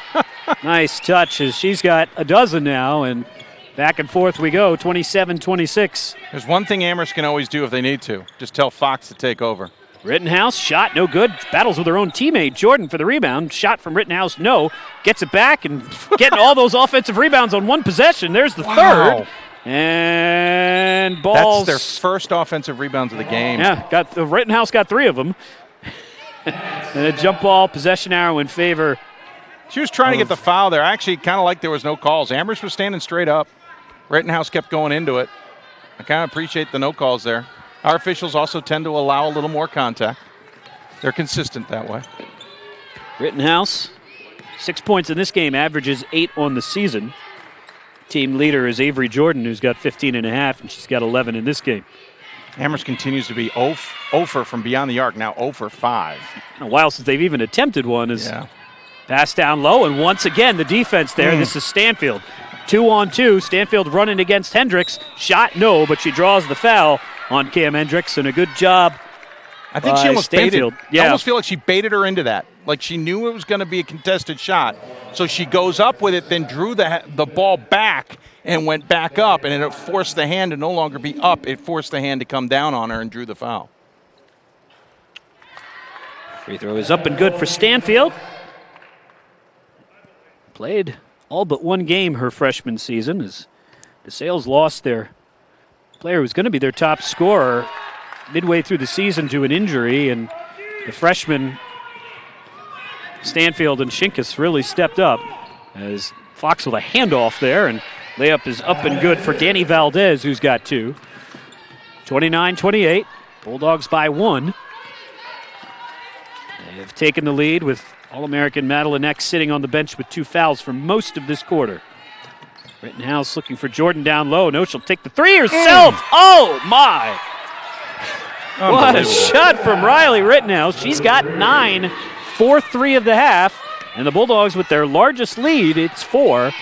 Nice touch as she's got a dozen now. And back and forth we go. 27-26. There's one thing Amherst can always do if they need to. Just tell Fox to take over. Rittenhouse, shot, no good. Battles with her own teammate, Jordan, for the rebound. Shot from Rittenhouse, no. Gets it back and getting all those offensive rebounds on one possession. There's the third. And balls. That's their first offensive rebounds of the game. Yeah, Rittenhouse got 3 of them. And a jump ball, possession arrow in favor. She was trying to get the foul there. I actually kind of like there was no calls. Amherst was standing straight up. Rittenhouse kept going into it. I kind of appreciate the no calls there. Our officials also tend to allow a little more contact. They're consistent that way. Rittenhouse, 6 points in this game, averages 8 on the season. Team leader is Avery Jordan, who's got 15.5, and she's got 11 in this game. Amherst continues to be 0 for from beyond the arc, now 0 for 5. A while since they've even attempted one. Pass down low, and once again, the defense there. This is Stanfield. 2-on-2. Stanfield running against Hendricks. Shot, no, but she draws the foul on Cam Hendricks, and a good job. I think she almost Stanfield. baited. I almost feel like she baited her into that. Like she knew it was going to be a contested shot. So she goes up with it, then drew the ball back and went back up, and it forced the hand to no longer be up. It forced the hand to come down on her and drew the foul. Free throw is up and good for Stanfield. Played all but one game her freshman season as DeSales lost their player who was going to be their top scorer midway through the season to an injury, and the freshman Stanfield and Shinkus really stepped up as Fox with a handoff there, and layup is up and good for Danny Valdez, who's got 2. 29-28, Bulldogs by 1. They have taken the lead with All-American Madeline X sitting on the bench with 2 fouls for most of this quarter. Rittenhouse looking for Jordan down low. No, she'll take the 3 herself. Oh, my. What a shot from Riley Rittenhouse. She's got 9, 4-3 of the half. And the Bulldogs with their largest lead, it's 4,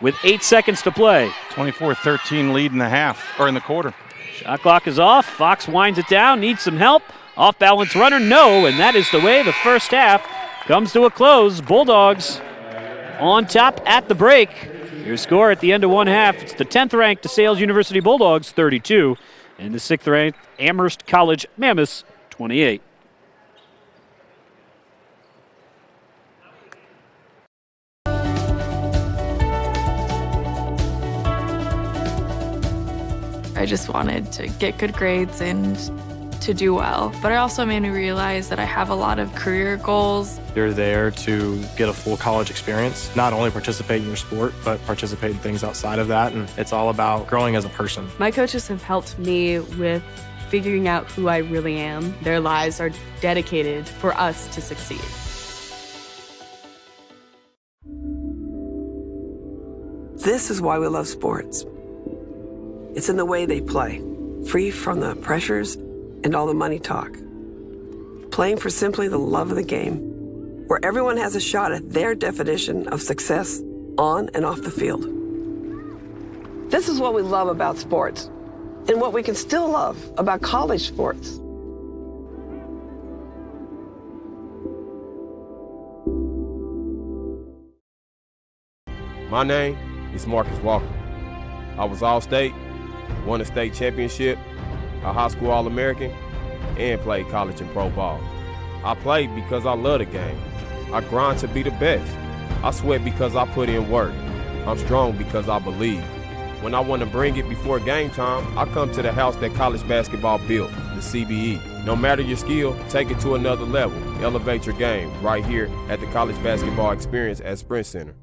with 8 seconds to play. 24-13 lead in the half, or in the quarter. Shot clock is off. Fox winds it down, needs some help. Off balance runner, no. And that is the way the first half comes to a close. Bulldogs on top at the break. Your score at the end of one half, it's the 10th ranked DeSales University Bulldogs, 32, and the 6th ranked Amherst College Mammoths, 28. I just wanted to get good grades and to do well. But it also made me realize that I have a lot of career goals. You're there to get a full college experience, not only participate in your sport, but participate in things outside of that. And it's all about growing as a person. My coaches have helped me with figuring out who I really am. Their lives are dedicated for us to succeed. This is why we love sports. It's in the way they play, free from the pressures and all the money talk. Playing for simply the love of the game, where everyone has a shot at their definition of success on and off the field. This is what we love about sports, and what we can still love about college sports. My name is Marcus Walker. I was All-State, won a state championship, a high school All-American, and played college and pro ball. I played because I love the game. I grind to be the best. I sweat because I put in work. I'm strong because I believe. When I want to bring it before game time, I come to the house that college basketball built, the CBE. No matter your skill, take it to another level. Elevate your game right here at the College Basketball Experience at Sprint Center.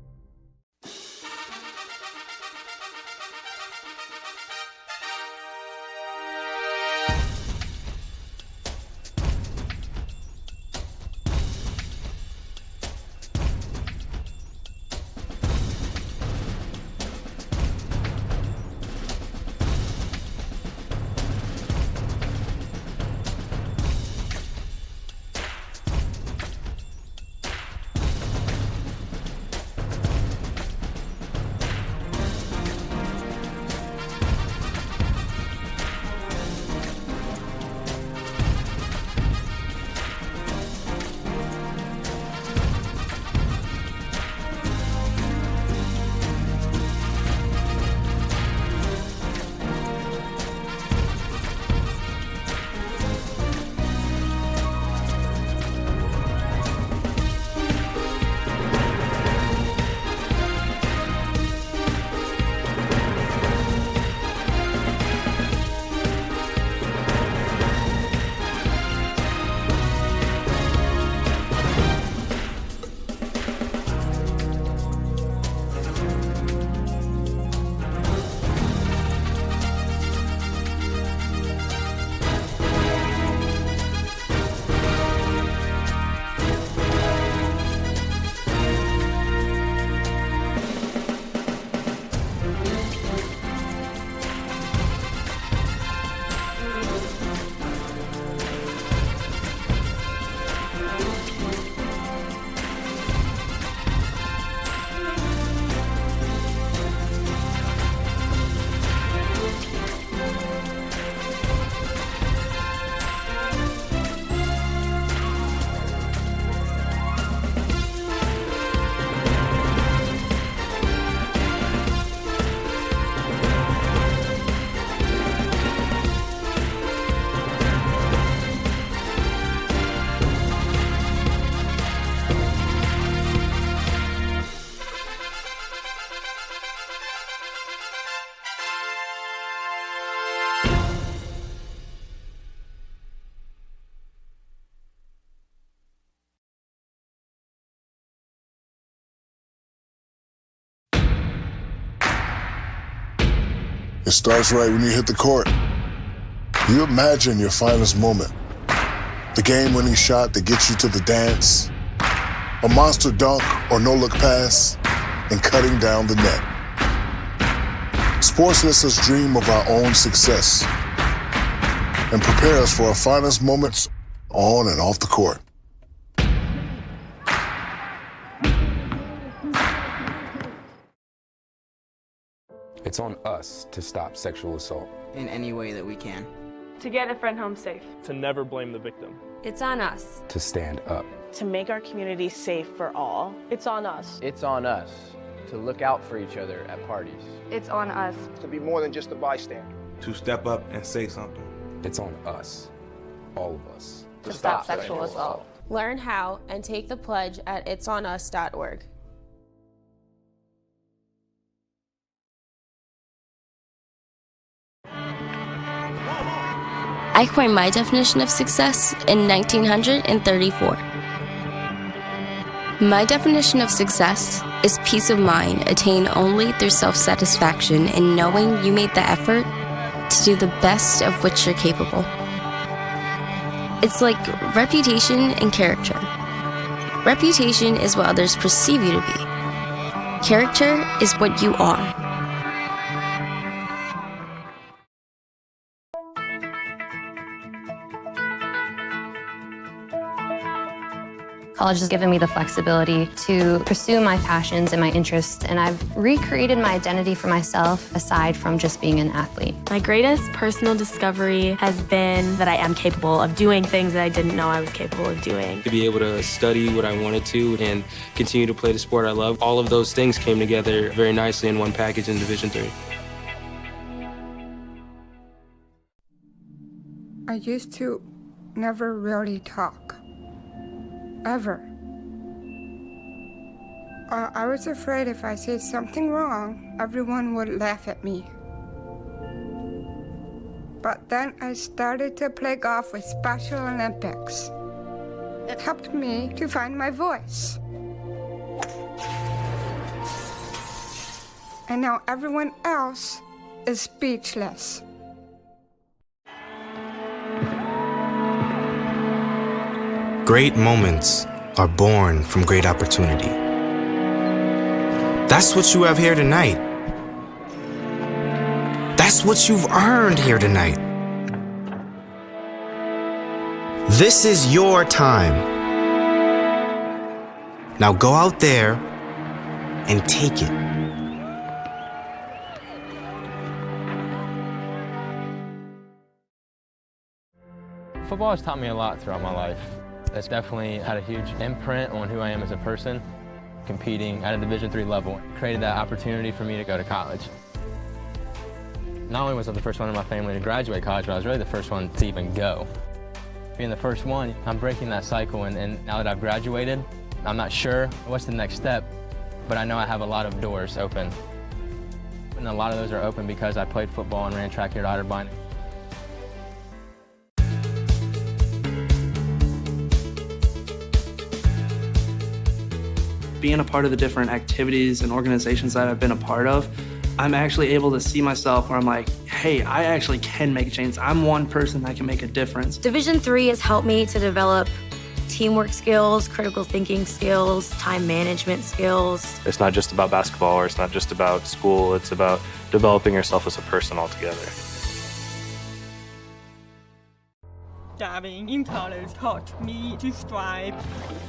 It starts right when you hit the court. You imagine your finest moment. The game-winning shot that gets you to the dance, a monster dunk or no-look pass, and cutting down the net. Sports lets us dream of our own success and prepare us for our finest moments on and off the court. It's on us to stop sexual assault. In any way that we can. To get a friend home safe. To never blame the victim. It's on us. To stand up. To make our community safe for all. It's on us. It's on us to look out for each other at parties. It's on us. To be more than just a bystander. To step up and say something. It's on us, all of us. To stop sexual assault. Learn how and take the pledge at itsonus.org. I coined my definition of success in 1934. My definition of success is peace of mind attained only through self-satisfaction in knowing you made the effort to do the best of which you're capable. It's like reputation and character. Reputation is what others perceive you to be. Character is what you are. College has given me the flexibility to pursue my passions and my interests, and I've recreated my identity for myself aside from just being an athlete. My greatest personal discovery has been that I am capable of doing things that I didn't know I was capable of doing. To be able to study what I wanted to and continue to play the sport I love, all of those things came together very nicely in one package in Division III. I used to never really talk. Ever. I was afraid if I said something wrong, everyone would laugh at me. But then I started to play golf with Special Olympics. It helped me to find my voice. And now everyone else is speechless. Great moments are born from great opportunity. That's what you have here tonight. That's what you've earned here tonight. This is your time. Now go out there and take it. Football has taught me a lot throughout my life. It's definitely had a huge imprint on who I am as a person. Competing at a Division III level created that opportunity for me to go to college. Not only was I the first one in my family to graduate college, but I was really the first one to even go. Being the first one, I'm breaking that cycle, and now that I've graduated, I'm not sure what's the next step, but I know I have a lot of doors open. And a lot of those are open because I played football and ran track here at Otterbein. Being a part of the different activities and organizations that I've been a part of, I'm actually able to see myself where I'm like, hey, I actually can make a change. I'm one person that can make a difference. Division III has helped me to develop teamwork skills, critical thinking skills, time management skills. It's not just about basketball, or it's not just about school. It's about developing yourself as a person altogether. Diving in college taught me to strive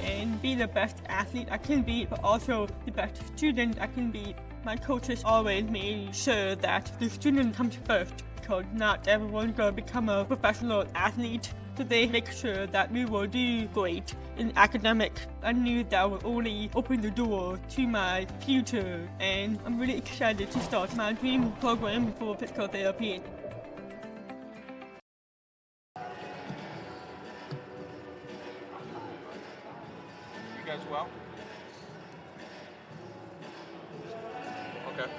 and be the best athlete I can be, but also the best student I can be. My coaches always made sure that the student comes first, because not everyone's going to become a professional athlete. So they make sure that we will do great in academics. I knew that would only open the door to my future, and I'm really excited to start my dream program for physical therapy. You guys well? Okay.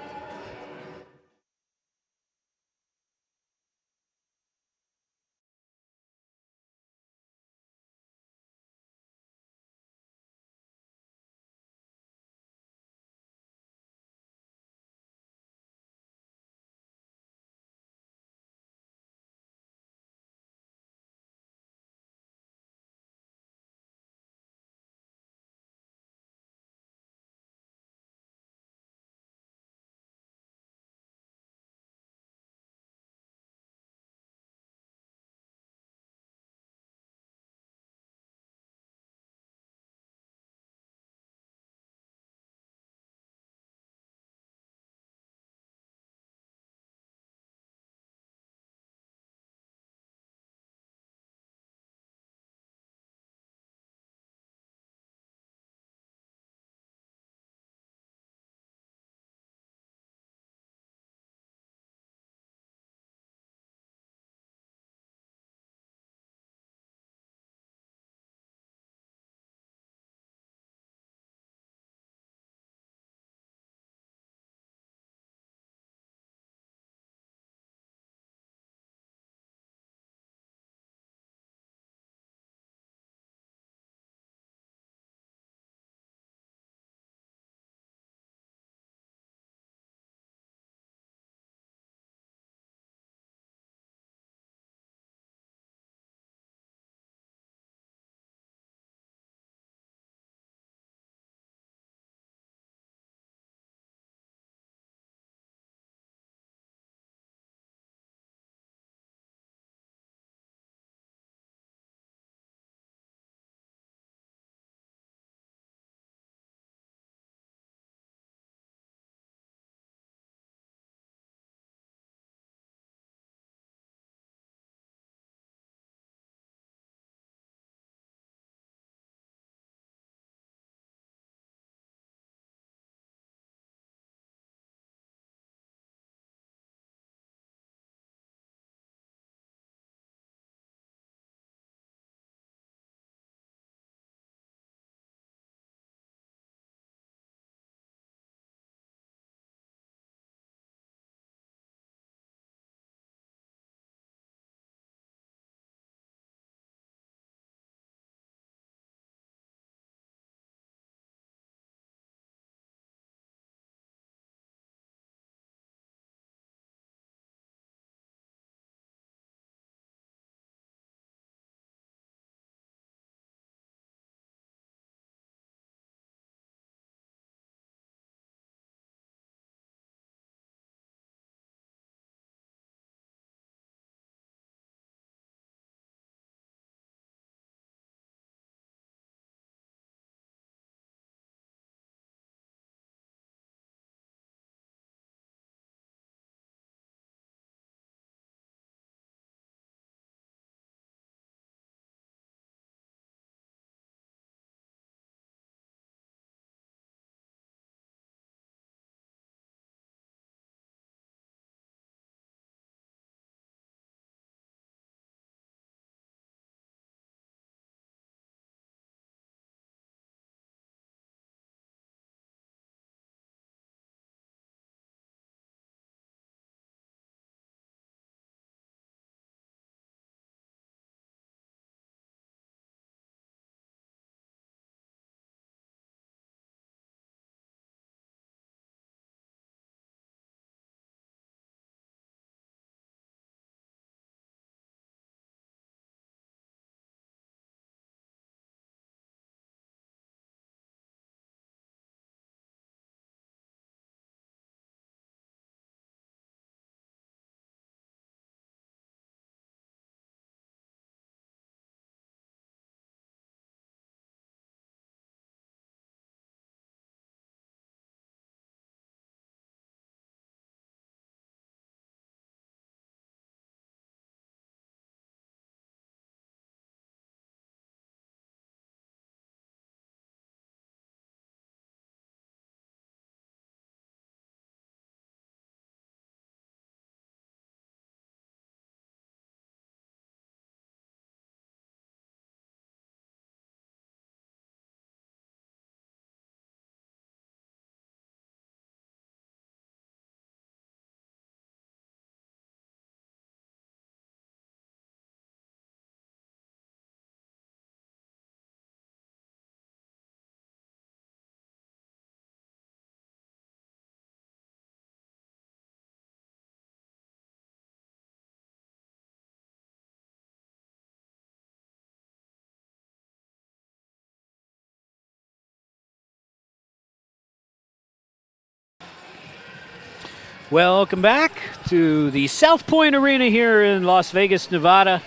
Welcome back to the South Point Arena here in Las Vegas, Nevada.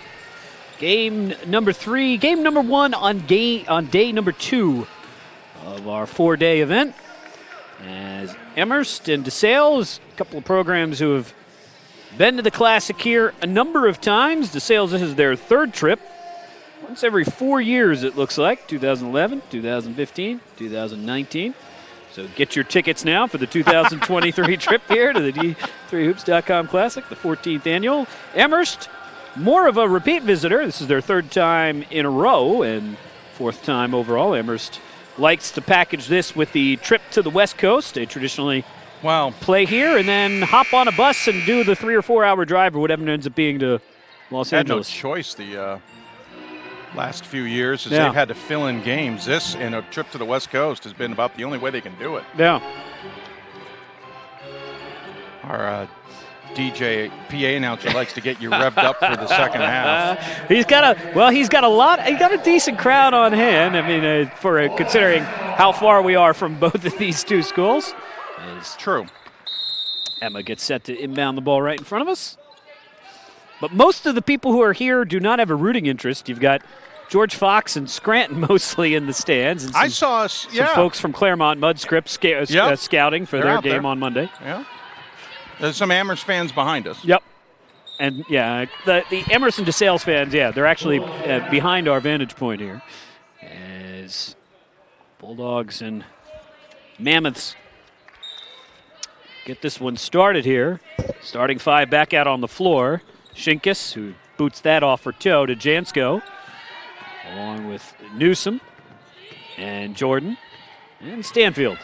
Game number 3, game number 1 on day number 2 of our 4-day event. As Amherst and DeSales, a couple of programs who have been to the Classic here a number of times. DeSales, this is their 3rd trip. Once every 4 years, it looks like. 2011, 2015, 2019. So get your tickets now for the 2023 trip here to the D3Hoops.com Classic, the 14th annual. Amherst, more of a repeat visitor. This is their 3rd time in a row and 4th time overall. Amherst likes to package this with the trip to the West Coast. They traditionally play here and then hop on a bus and do the 3 or 4 hour drive or whatever it ends up being to Los Angeles. Had no choice the last few years as they've had to fill in games. This and a trip to the West Coast has been about the only way they can do it. Yeah. Our DJ PA announcer likes to get you revved up for the second half. He's got a decent crowd on hand. I mean, considering how far we are from both of these two schools. It's true. Emma gets set to inbound the ball right in front of us. But most of the people who are here do not have a rooting interest. You've got George Fox and Scranton mostly in the stands. And I saw some folks from Claremont Mudscript scouting for their game on Monday. Yeah. There's some Amherst fans behind us. Yep. And, the Amherst and DeSales fans, they're actually behind our vantage point here. As Bulldogs and Mammoths get this one started here. Starting 5 back out on the floor. Shinkus, who boots that off her toe to Jansko, along with Newsom and Jordan and Stanfield.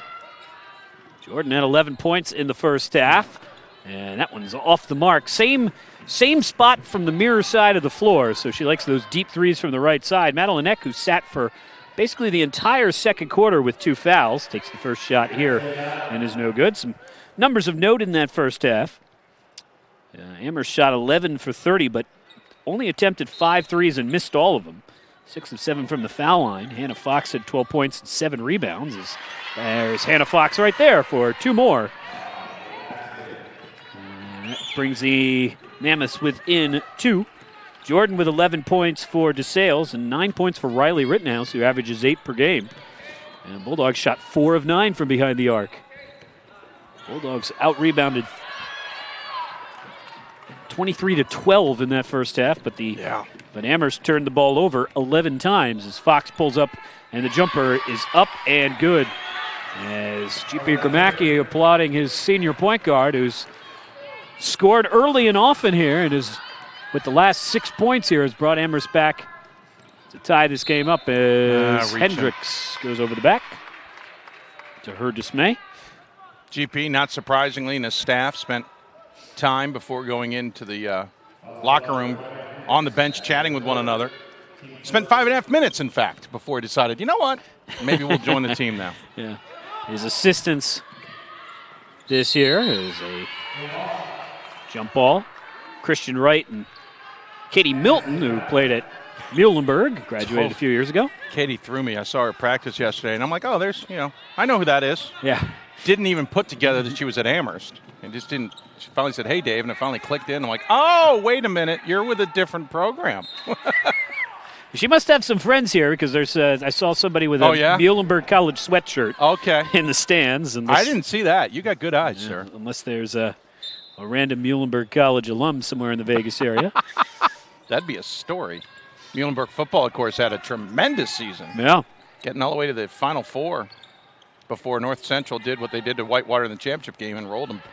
Jordan had 11 points in the first half, and that one's off the mark. Same spot from the mirror side of the floor, so she likes those deep threes from the right side. Madeline Eck, who sat for basically the entire second quarter with 2 fouls, takes the first shot here and is no good. Some numbers of note in that first half. Amherst shot 11 for 30, but only attempted 5 threes and missed all of them. 6 of 7 from the foul line. Hannah Fox had 12 points and 7 rebounds. There's Hannah Fox right there for 2 more. That brings the Mammoths within 2. Jordan with 11 points for DeSales and 9 points for Riley Rittenhouse, who averages 8 per game. And Bulldogs shot 4 of 9 from behind the arc. Bulldogs out-rebounded 23-12 in that first half, but Amherst turned the ball over 11 times as Fox pulls up, and the jumper is up and good. As GP Gramacki applauding his senior point guard, who's scored early and often here, and is with the last 6 points here has brought Amherst back to tie this game up as Hendricks goes over the back to her dismay. GP, not surprisingly, and his staff spent time before going into the locker room on the bench chatting with one another. Spent 5.5 minutes, in fact, before he decided, you know what, maybe we'll join the team now. Yeah. His assistants this year is a jump ball. Christian Wright and Katie Milton, who played at Muhlenberg, graduated a few years ago. Katie threw me. I saw her practice yesterday, and I'm like, oh, I know who that is. Yeah. Didn't even put together that she was at Amherst. And just didn't. She finally said, hey, Dave, and it finally clicked in. I'm like, oh, wait a minute. You're with a different program. She must have some friends here because there's. I saw somebody with a Muhlenberg College sweatshirt in the stands. I didn't see that. You got good eyes, sir. Unless there's a random Muhlenberg College alum somewhere in the Vegas area. That'd be a story. Muhlenberg football, of course, had a tremendous season. Yeah. Getting all the way to the Final Four before North Central did what they did to Whitewater in the championship game and rolled them.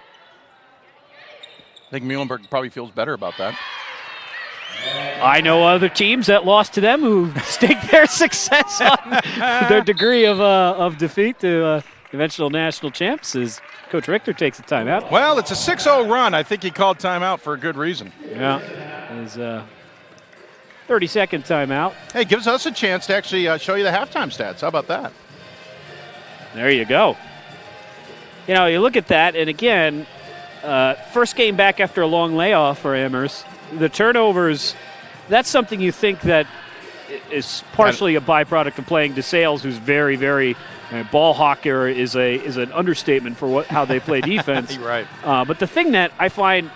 I think Muhlenberg probably feels better about that. I know other teams that lost to them who staked their success on their degree of defeat to eventual national champs as Coach Richter takes a timeout. Well, it's a 6-0 run. I think he called timeout for a good reason. Yeah. His 30-second timeout. Hey, gives us a chance to actually show you the halftime stats. How about that? There you go. You know, you look at that, and again, first game back after a long layoff for Amherst. The turnovers, that's something you think that is partially a byproduct of playing DeSales, who's very, very And ball hawker is an understatement for how they play defense. Right. But the thing that I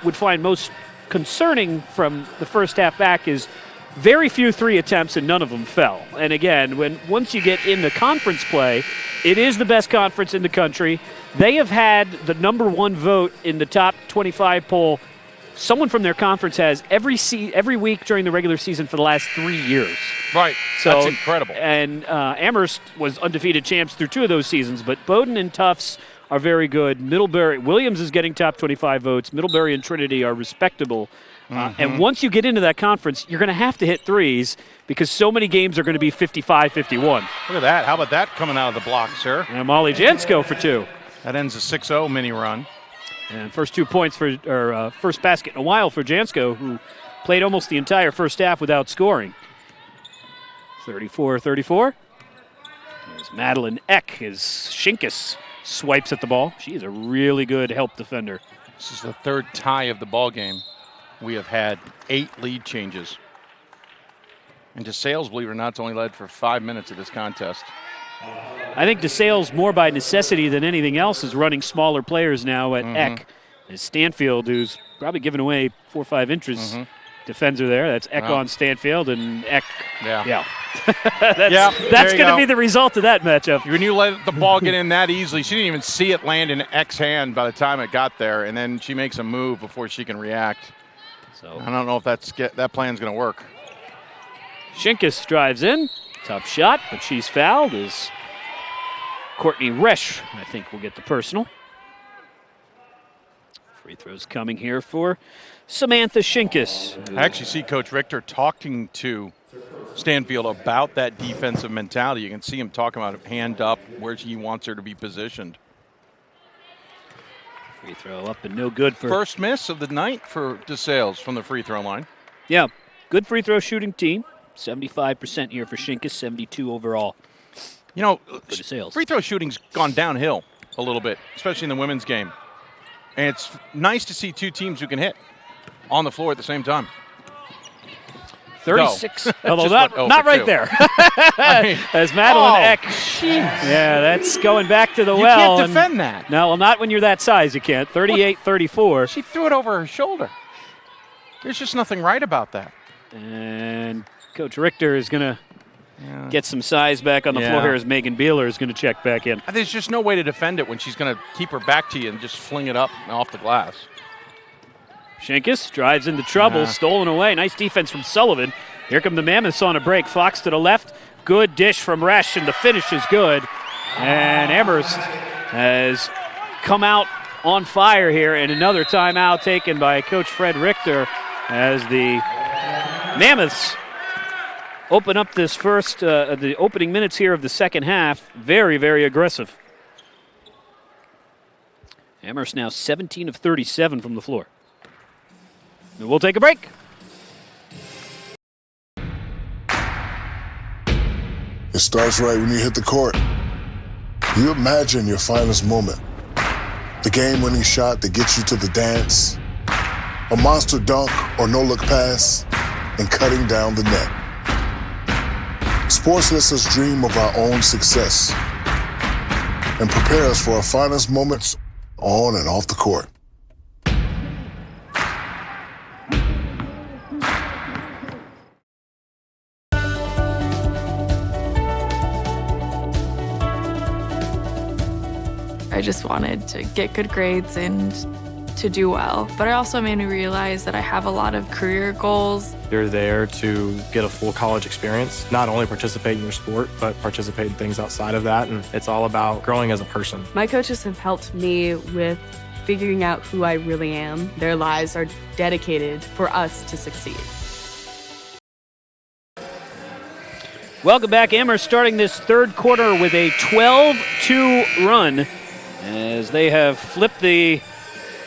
would find most concerning from the first half back is very few 3 attempts and none of them fell. And again, once you get into conference play, it is the best conference in the country. They have had the number 1 vote in the top 25 poll. Someone from their conference has every week during the regular season for the last 3 years. Right. So, that's incredible. And Amherst was undefeated champs through 2 of those seasons, but Bowdoin and Tufts are very good. Williams is getting top 25 votes. Middlebury and Trinity are respectable. And once you get into that conference, you're going to have to hit 3s because so many games are going to be 55-51. Look at that. How about that coming out of the block, sir? And Molly Jansko for 2. That ends a 6-0 mini run. And first 2 points first basket in a while for Jansko, who played almost the entire first half without scoring. 34-34. There's Madeline Eck as Shinkus swipes at the ball. She is a really good help defender. This is the 3rd tie of the ball game. We have had 8 lead changes. And DeSales, believe it or not, has only led for 5 minutes of this contest. I think DeSales, more by necessity than anything else, is running smaller players now at Eck. As Stanfield, who's probably given away 4 or 5 inches, defends her there. That's Eck on Stanfield, and Eck. Yeah. That's going to be the result of that matchup. When you let the ball get in that easily, she didn't even see it land in Eck's hand by the time it got there, and then she makes a move before she can react. So I don't know if that plan's going to work. Shinkus drives in. Tough shot, but she's fouled as Courtney Resch, I think, will get the personal. Free throws coming here for Samantha Shinkus. I actually see Coach Richter talking to Stanfield about that defensive mentality. You can see him talking about it, hand up, where he wants her to be positioned. Free throw up and no good for... First miss of the night for DeSales from the free throw line. Yeah, good free throw shooting team. 75% here for Shinkus, 72 overall. You know, for DeSales. Free throw shooting's gone downhill a little bit, especially in the women's game. And it's nice to see 2 teams who can hit on the floor at the same time. 36, although not right there. As Madeline Eck. Yeah, that's going back to the well. You can't defend that. No, well, not when you're that size, you can't. 38-34. She threw it over her shoulder. There's just nothing right about that. And Coach Richter is going to get some size back on the floor here as Megan Beeler is going to check back in. There's just no way to defend it when she's going to keep her back to you and just fling it up and off the glass. Shinkus drives into trouble, stolen away. Nice defense from Sullivan. Here come the Mammoths on a break. Fox to the left. Good dish from Resch, and the finish is good. And Amherst has come out on fire here, and another timeout taken by Coach Fred Richter as the Mammoths open up this the opening minutes here of the second half. Very, very aggressive. Amherst now 17 of 37 from the floor. And we'll take a break. It starts right when you hit the court. You imagine your finest moment. The game-winning shot that gets you to the dance. A monster dunk or no-look pass. And cutting down the net. Sports lets us dream of our own success. And prepare us for our finest moments on and off the court. I just wanted to get good grades and to do well. But it also made me realize that I have a lot of career goals. You're there to get a full college experience, not only participate in your sport, but participate in things outside of that. And it's all about growing as a person. My coaches have helped me with figuring out who I really am. Their lives are dedicated for us to succeed. Welcome back. Amherst starting this third quarter with a 12-2 run as they have flipped the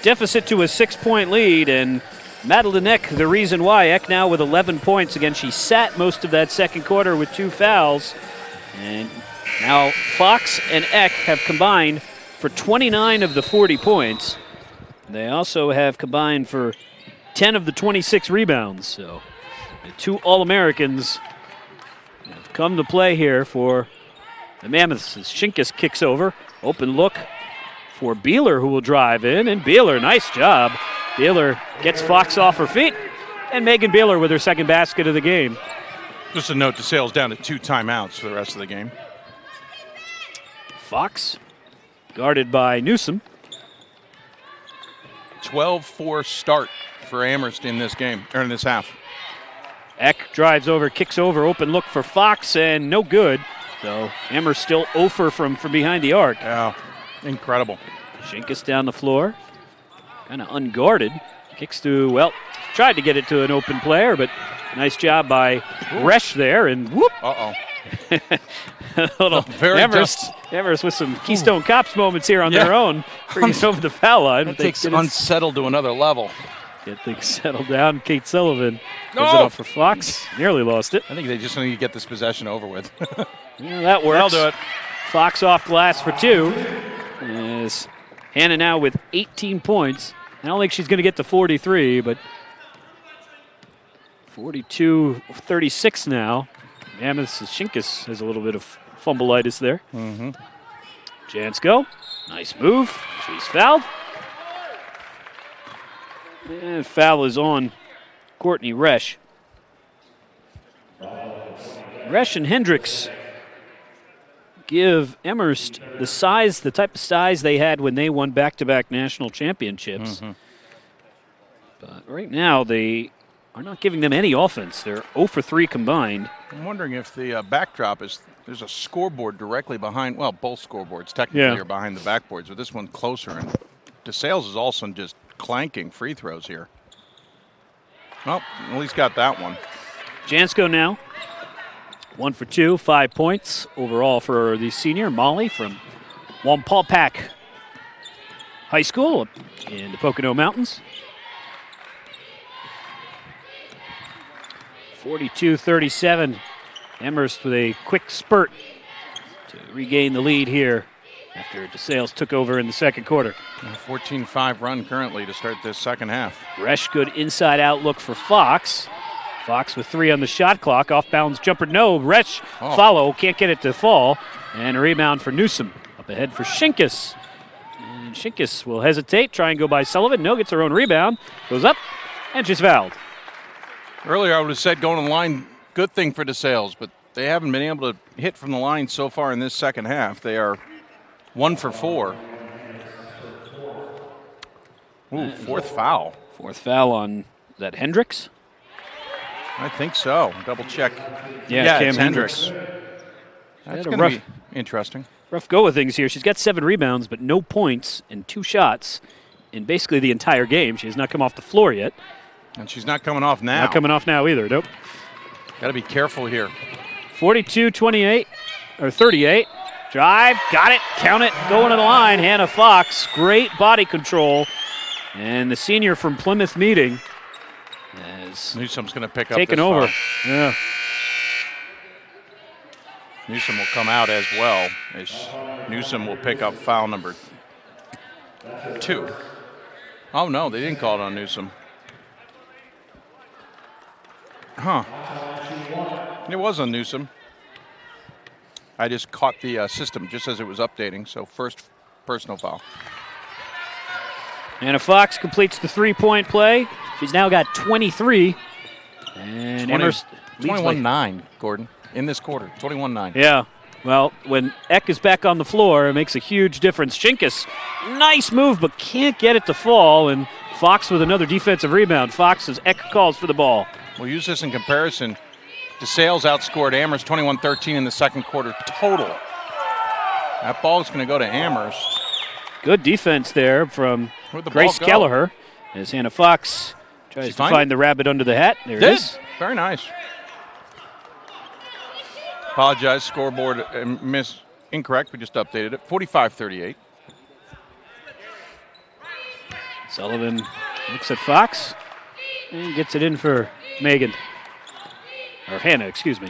deficit to a 6-point lead, and Madeline Eck, the reason why. Eck now with 11 points. Again, she sat most of that second quarter with 2 fouls. And now Fox and Eck have combined for 29 of the 40 points. They also have combined for 10 of the 26 rebounds. So the 2 All-Americans have come to play here for the Mammoths as Shinkus kicks over. Open look for Beeler, who will drive in. And Beeler, nice job. Beeler gets Fox off her feet. And Megan Beeler with her second basket of the game. Just a note, DeSales down to 2 timeouts for the rest of the game. Fox guarded by Newsom. 12-4 start for Amherst in this game, or in this half. Eck drives over, kicks over, open look for Fox, and no good. So Amherst still 0 from behind the arc. Yeah, incredible. Shinkus down the floor, kind of unguarded. Kicks to, well, tried to get it to an open player, but nice job by Resch there, and whoop. Uh-oh. A little Very Amherst with some Keystone Cops moments here on their own, bringing it over the foul line. That takes unsettled to another level. Get things settled down. Kate Sullivan gives it off for Fox. Nearly lost it. I think they just need to get this possession over with. Yeah, that works. They'll do it. Fox off glass for 2. As Hannah now with 18 points. I don't think she's going to get to 43, but 42-36 now. Mammoth's Shinkus has a little bit of fumbleitis there. Mm-hmm. Jansko, nice move. She's fouled. And foul is on Courtney Resch. Resch and Hendricks give Amherst the type of size they had when they won back-to-back national championships. Mm-hmm. But right now they are not giving them any offense. They're 0 for 3 combined. I'm wondering if the backdrop is, there's a scoreboard directly behind, well, both scoreboards technically are behind the backboards, but this one closer. And DeSales is also just clanking free throws here. Well, at least got that one. Jansko now, 1 for 2, 5 points overall for the senior, Molly from Wampaupack High School in the Pocono Mountains. 42-37. Amherst with a quick spurt to regain the lead here after DeSales took over in the second quarter. A 14-5 run currently to start this second half. Resch, good inside out look for Fox. Fox with 3 on the shot clock. Off bounds jumper, no. Resch follow, can't get it to fall. And a rebound for Newsom. Up ahead for Shinkus. And Shinkus will hesitate, try and go by Sullivan. No, gets her own rebound. Goes up, and she's fouled. Earlier I would have said going to the line, good thing for DeSales, but they haven't been able to hit from the line so far in this second half. They are 1 for 4. Ooh, fourth foul. Fourth foul on that Hendricks? I think so. Double check. Yeah, it's Cam Hendricks. That's going to be interesting. Rough go of things here. She's got 7 rebounds, but no points and 2 shots in basically the entire game. She has not come off the floor yet. And she's not coming off now. Not coming off now either, nope. Got to be careful here. 42-28, or 38. Drive, got it, count it, going to the line. Hannah Fox, great body control. And the senior from Plymouth Meeting has Newsom's going to pick up taken this over. foul. Yeah. Newsom will come out as well. As Newsom will pick up foul number 2. Oh, no, they didn't call it on Newsom. Huh. It was on Newsom. I just caught the system just as it was updating, so first personal foul. Hannah Fox completes the 3-point play. She's now got 23. And Amherst 21-9, Gordon, in this quarter. 21-9. Yeah. Well, when Eck is back on the floor, it makes a huge difference. Shinkus, nice move, but can't get it to fall. And Fox with another defensive rebound. Fox as Eck calls for the ball. We'll use this in comparison. DeSales outscored Amherst 21-13 in the second quarter total. That ball is going to go to Amherst. Good defense there from Grace Kelleher as Hannah Fox tries to find the rabbit under the hat. There it is. Very nice. Apologize, scoreboard incorrect. We just updated it. 45-38. Sullivan looks at Fox and gets it in for Megan. Or Hannah, excuse me.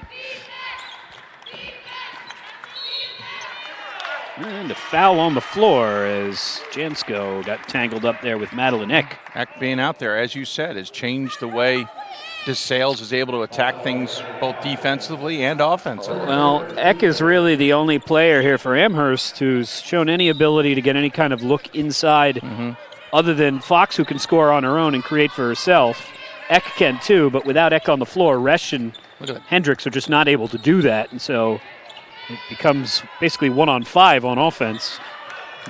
And a foul on the floor as Jansko got tangled up there with Madeline Eck. Eck being out there, as you said, has changed the way DeSales is able to attack things both defensively and offensively. Well, Eck is really the only player here for Amherst who's shown any ability to get any kind of look inside other than Fox, who can score on her own and create for herself. Eck can too, but without Eck on the floor, Resch and Hendricks are just not able to do that, and so it becomes basically 1-on-5 on offense.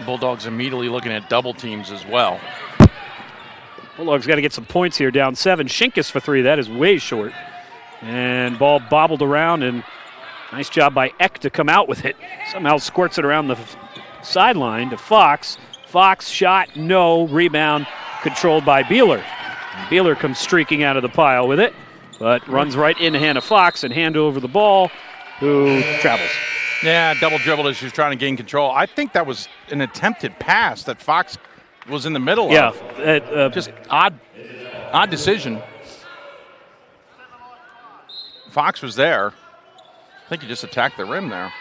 Bulldogs immediately looking at double teams as well. Bulldogs got to get some points here, down 7. Shinkus for 3, that is way short. And ball bobbled around, and nice job by Eck to come out with it. Somehow squirts it around the sideline to Fox. Fox shot, no, rebound controlled by Beeler. Beeler comes streaking out of the pile with it, but runs right in the hand of Fox and hand over the ball, who travels. Yeah, double dribbled as she was trying to gain control. I think that was an attempted pass that Fox was in the middle of. Yeah. Just odd decision. Fox was there. I think he just attacked the rim there.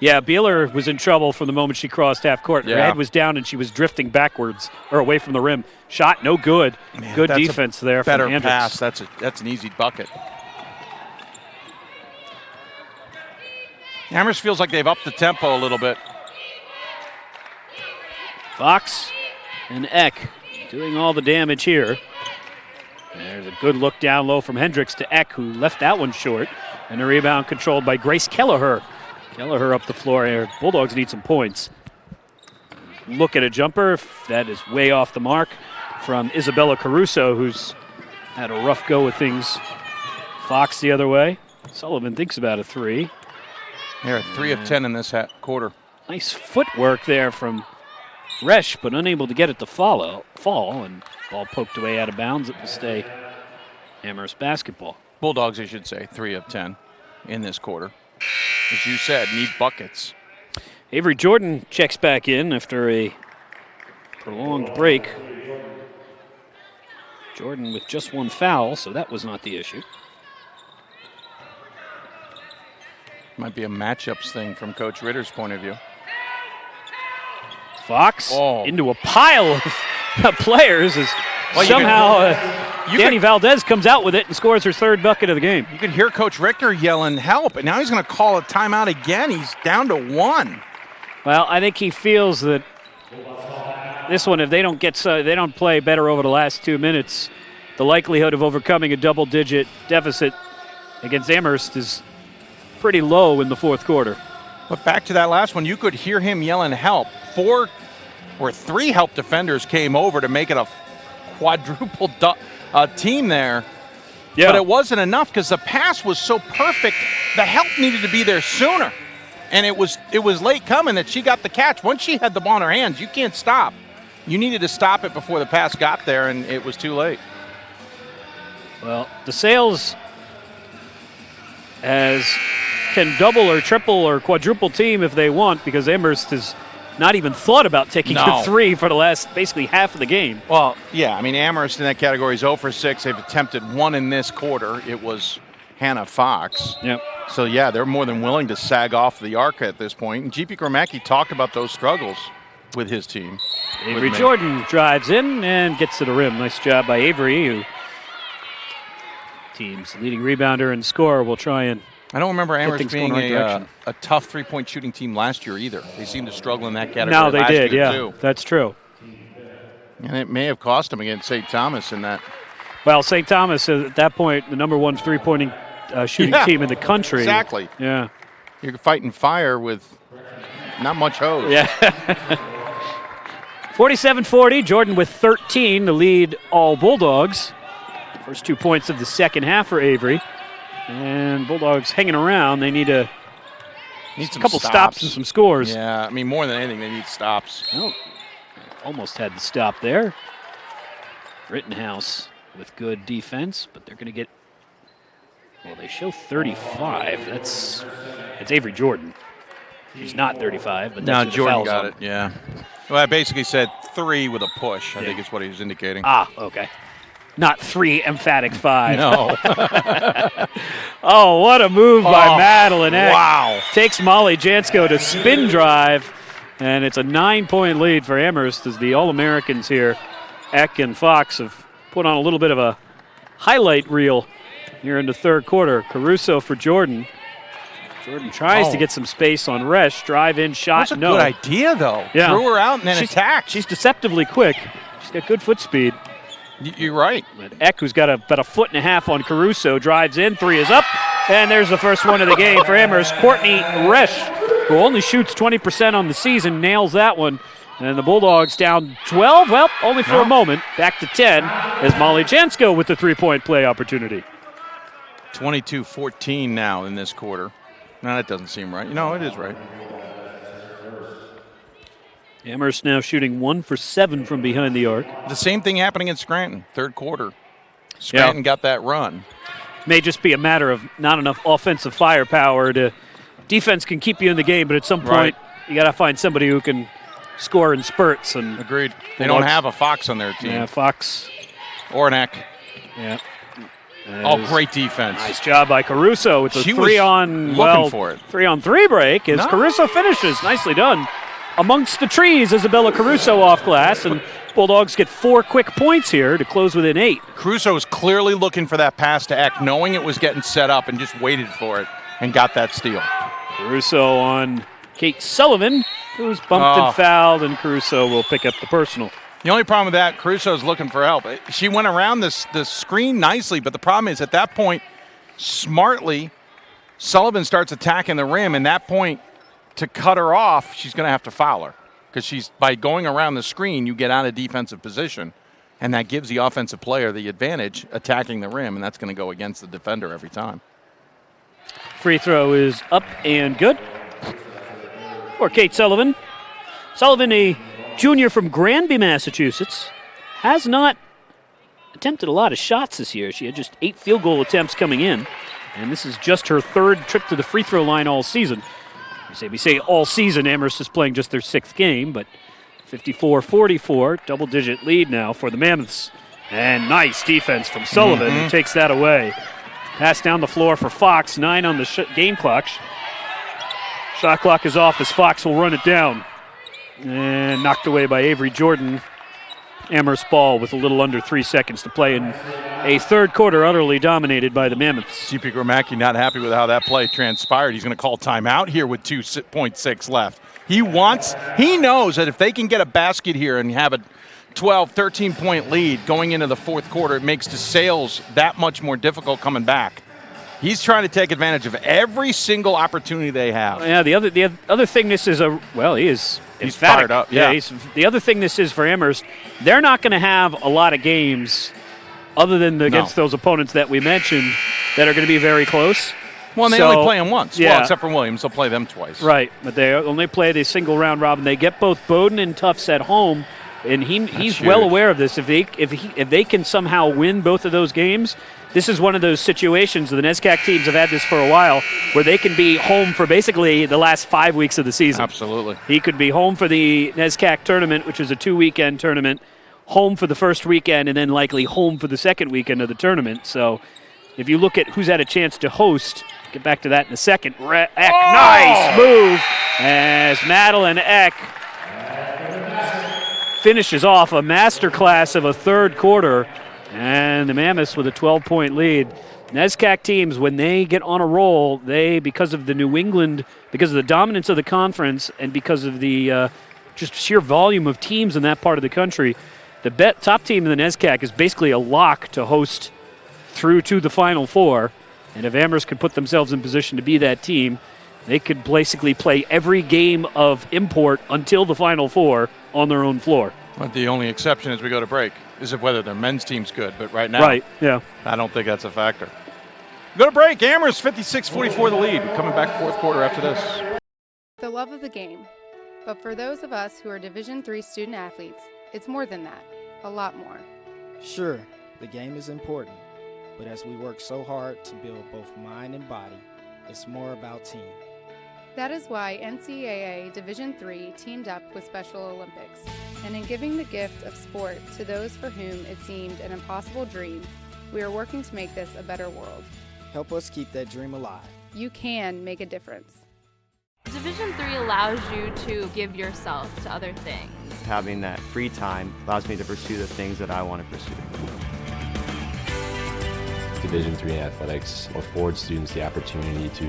Yeah, Beeler was in trouble from the moment she crossed half court. Her Yeah. head was down and she was drifting backwards or away from the rim. Shot no good. Man, good that's defense there better from Hendricks. pass. That's an easy bucket. Amherst feels like they've upped the tempo a little bit. Fox and Eck doing all the damage here. There's a good look down low from Hendricks to Eck, who left that one short. And the rebound controlled by Grace Kelleher. Kelleher up the floor here. Bulldogs need some points. Look at a jumper. That is way off the mark from Isabella Caruso, who's had a rough go with things. Fox the other way. Sullivan thinks about a 3. They're 3 of 10 in this quarter. Nice footwork there from Resch, but unable to get it to fall, and ball poked away out of bounds. It will stay Amherst basketball. Bulldogs, I should say, 3 of 10 in this quarter. As you said, need buckets. Avery Jordan checks back in after a prolonged break. Jordan with just 1 foul, so that was not the issue. Might be a matchups thing from Coach Ritter's point of view. Fox into a pile of players as somehow Danny Valdez comes out with it and scores her 3rd bucket of the game. You could hear Coach Richter yelling help, and now he's going to call a timeout again. He's down to 1. Well, I think he feels that this one, if they don't play better over the last 2 minutes, the likelihood of overcoming a double-digit deficit against Amherst is pretty low in the 4th quarter. But back to that last one, you could hear him yelling help. 4 or 3 help defenders came over to make it a quadruple team there. Yeah. But it wasn't enough because the pass was so perfect. The help needed to be there sooner. And it was late coming that she got the catch. Once she had the ball in her hands, you can't stop. You needed to stop it before the pass got there, and it was too late. Well, DeSales can double or triple or quadruple team if they want, because Amherst has not even thought about taking a 3 for the last basically half of the game. Well, yeah, I mean, Amherst in that category is 0 for 6. They've attempted 1 in this quarter. It was Hannah Fox. Yep. So, yeah, they're more than willing to sag off the arc at this point. And G.P. Gromacki talked about those struggles with his team. Avery Jordan drives in and gets to the rim. Nice job by Avery, who team's leading rebounder and scorer will try and I don't remember Amherst being a tough three-point shooting team last year either. They seemed to struggle in that category No, they last did, year yeah. too. That's true. And it may have cost them against St. Thomas in that. Well, St. Thomas, at that point, the number 1 three-pointing shooting team in the country. Exactly. Yeah. You're fighting fire with not much hose. Yeah. 47-40, Jordan with 13 to lead all Bulldogs. First 2 points of the second half for Avery. And Bulldogs hanging around. They need a couple stops and some scores. Yeah, I mean, more than anything, they need stops. Oh, almost had the stop there. Rittenhouse with good defense, but they're going to get, well, they show 35. It's Avery Jordan. He's not 35, but that's no, Jordan got on. it, yeah. Well, I basically said 3 with a push, I think is what he was indicating. Ah, okay. Not 3 emphatic 5. No. Oh, what a move by Madeline Eck. Wow. Takes Molly Jansko to spin drive, and it's a 9-point lead for Amherst as the All-Americans here, Eck and Fox, have put on a little bit of a highlight reel here in the third quarter. Caruso for Jordan. Jordan tries to get some space on Resch. Drive in shot. That's a no. good idea, though. Yeah. Threw her out and then attacked. She's deceptively quick. She's got good foot speed. You're right. But Eck, who's got about a foot and a half on Caruso, drives in. 3 is up. And there's the first one of the game for Amherst. Courtney Resch, who only shoots 20% on the season, nails that one. And the Bulldogs down 12. Well, only for a moment. Back to 10 as Molly Jansko with the three-point play opportunity. 22-14 now in this quarter. No, that doesn't seem right. No, it is right. Amherst now shooting 1 for 7 from behind the arc. The same thing happening in Scranton, third quarter. Scranton got that run. May just be a matter of not enough offensive firepower to. Defense can keep you in the game, but at some point you got to find somebody who can score in spurts. And agreed. They don't have a Fox on their team. Yeah, Fox or an Eck. Yeah. Oh, great defense. Nice job by Caruso with the 3-on-3 break as Caruso finishes. Nicely done. Amongst the trees, Isabella Caruso off glass, and Bulldogs get 4 quick points here to close within 8. Caruso was clearly looking for that pass to Eck, knowing it was getting set up, and just waited for it and got that steal. Caruso on Kate Sullivan, who's bumped and fouled, and Caruso will pick up the personal. The only problem with that, Caruso's looking for help. She went around the screen nicely, but the problem is at that point, smartly, Sullivan starts attacking the rim, and that point, to cut her off, she's going to have to foul her. Because by going around the screen, you get out of defensive position, and that gives the offensive player the advantage attacking the rim, and that's going to go against the defender every time. Free throw is up and good for Kate Sullivan. Sullivan, a junior from Granby, Massachusetts, has not attempted a lot of shots this year. She had just 8 field goal attempts coming in, and this is just her 3rd trip to the free throw line all season. We say all season, Amherst is playing just their 6th game, but 54-44, double-digit lead now for the Mammoths. And nice defense from Sullivan, who takes that away. Pass down the floor for Fox, 9 on the game clock. Shot clock is off as Fox will run it down. And knocked away by Avery Jordan. Amherst ball with a little under 3 seconds to play in a third quarter utterly dominated by the Mammoths. CP Gromacki not happy with how that play transpired. He's going to call timeout here with 2.6 left. He knows that if they can get a basket here and have a 12, 13-point lead going into the fourth quarter, it makes DeSales that much more difficult coming back. He's trying to take advantage of every single opportunity they have. Yeah, the other thing this is he's fired up. Yeah. The other thing this is for Amherst, they're not going to have a lot of games other than against those opponents that we mentioned that are going to be very close. Well, and they only play them once. Yeah. Well, except for Williams, they'll play them twice. Right, but they only play the single round robin. They get both Bowdoin and Tufts at home, and he's well aware of this. If they can somehow win both of those games, this is one of those situations, the NESCAC teams have had this for a while, where they can be home for basically the last 5 weeks of the season. Absolutely. He could be home for the NESCAC tournament, which is a 2-weekend tournament, home for the first weekend, and then likely home for the second weekend of the tournament. So if you look at who's had a chance to host, get back to that in a second. Eck, nice move as Madeline Eck finishes off a masterclass of a third quarter. And the Mammoths with a 12-point lead. NESCAC teams, when they get on a roll, because of the dominance of the conference and because of the just sheer volume of teams in that part of the country, the top team in the NESCAC is basically a lock to host through to the Final Four. And if Amherst could put themselves in position to be that team, they could basically play every game of import until the Final Four on their own floor. But the only exception as we go to break is whether their men's team's good. But right now, I don't think that's a factor. Go to break. Amherst 56-44 the lead. Coming back fourth quarter after this. The love of the game. But for those of us who are Division III student athletes, it's more than that. A lot more. Sure, the game is important. But as we work so hard to build both mind and body, it's more about team. That is why NCAA Division III teamed up with Special Olympics. And in giving the gift of sport to those for whom it seemed an impossible dream, we are working to make this a better world. Help us keep that dream alive. You can make a difference. Division III allows you to give yourself to other things. Having that free time allows me to pursue the things that I want to pursue. Division III athletics affords students the opportunity to,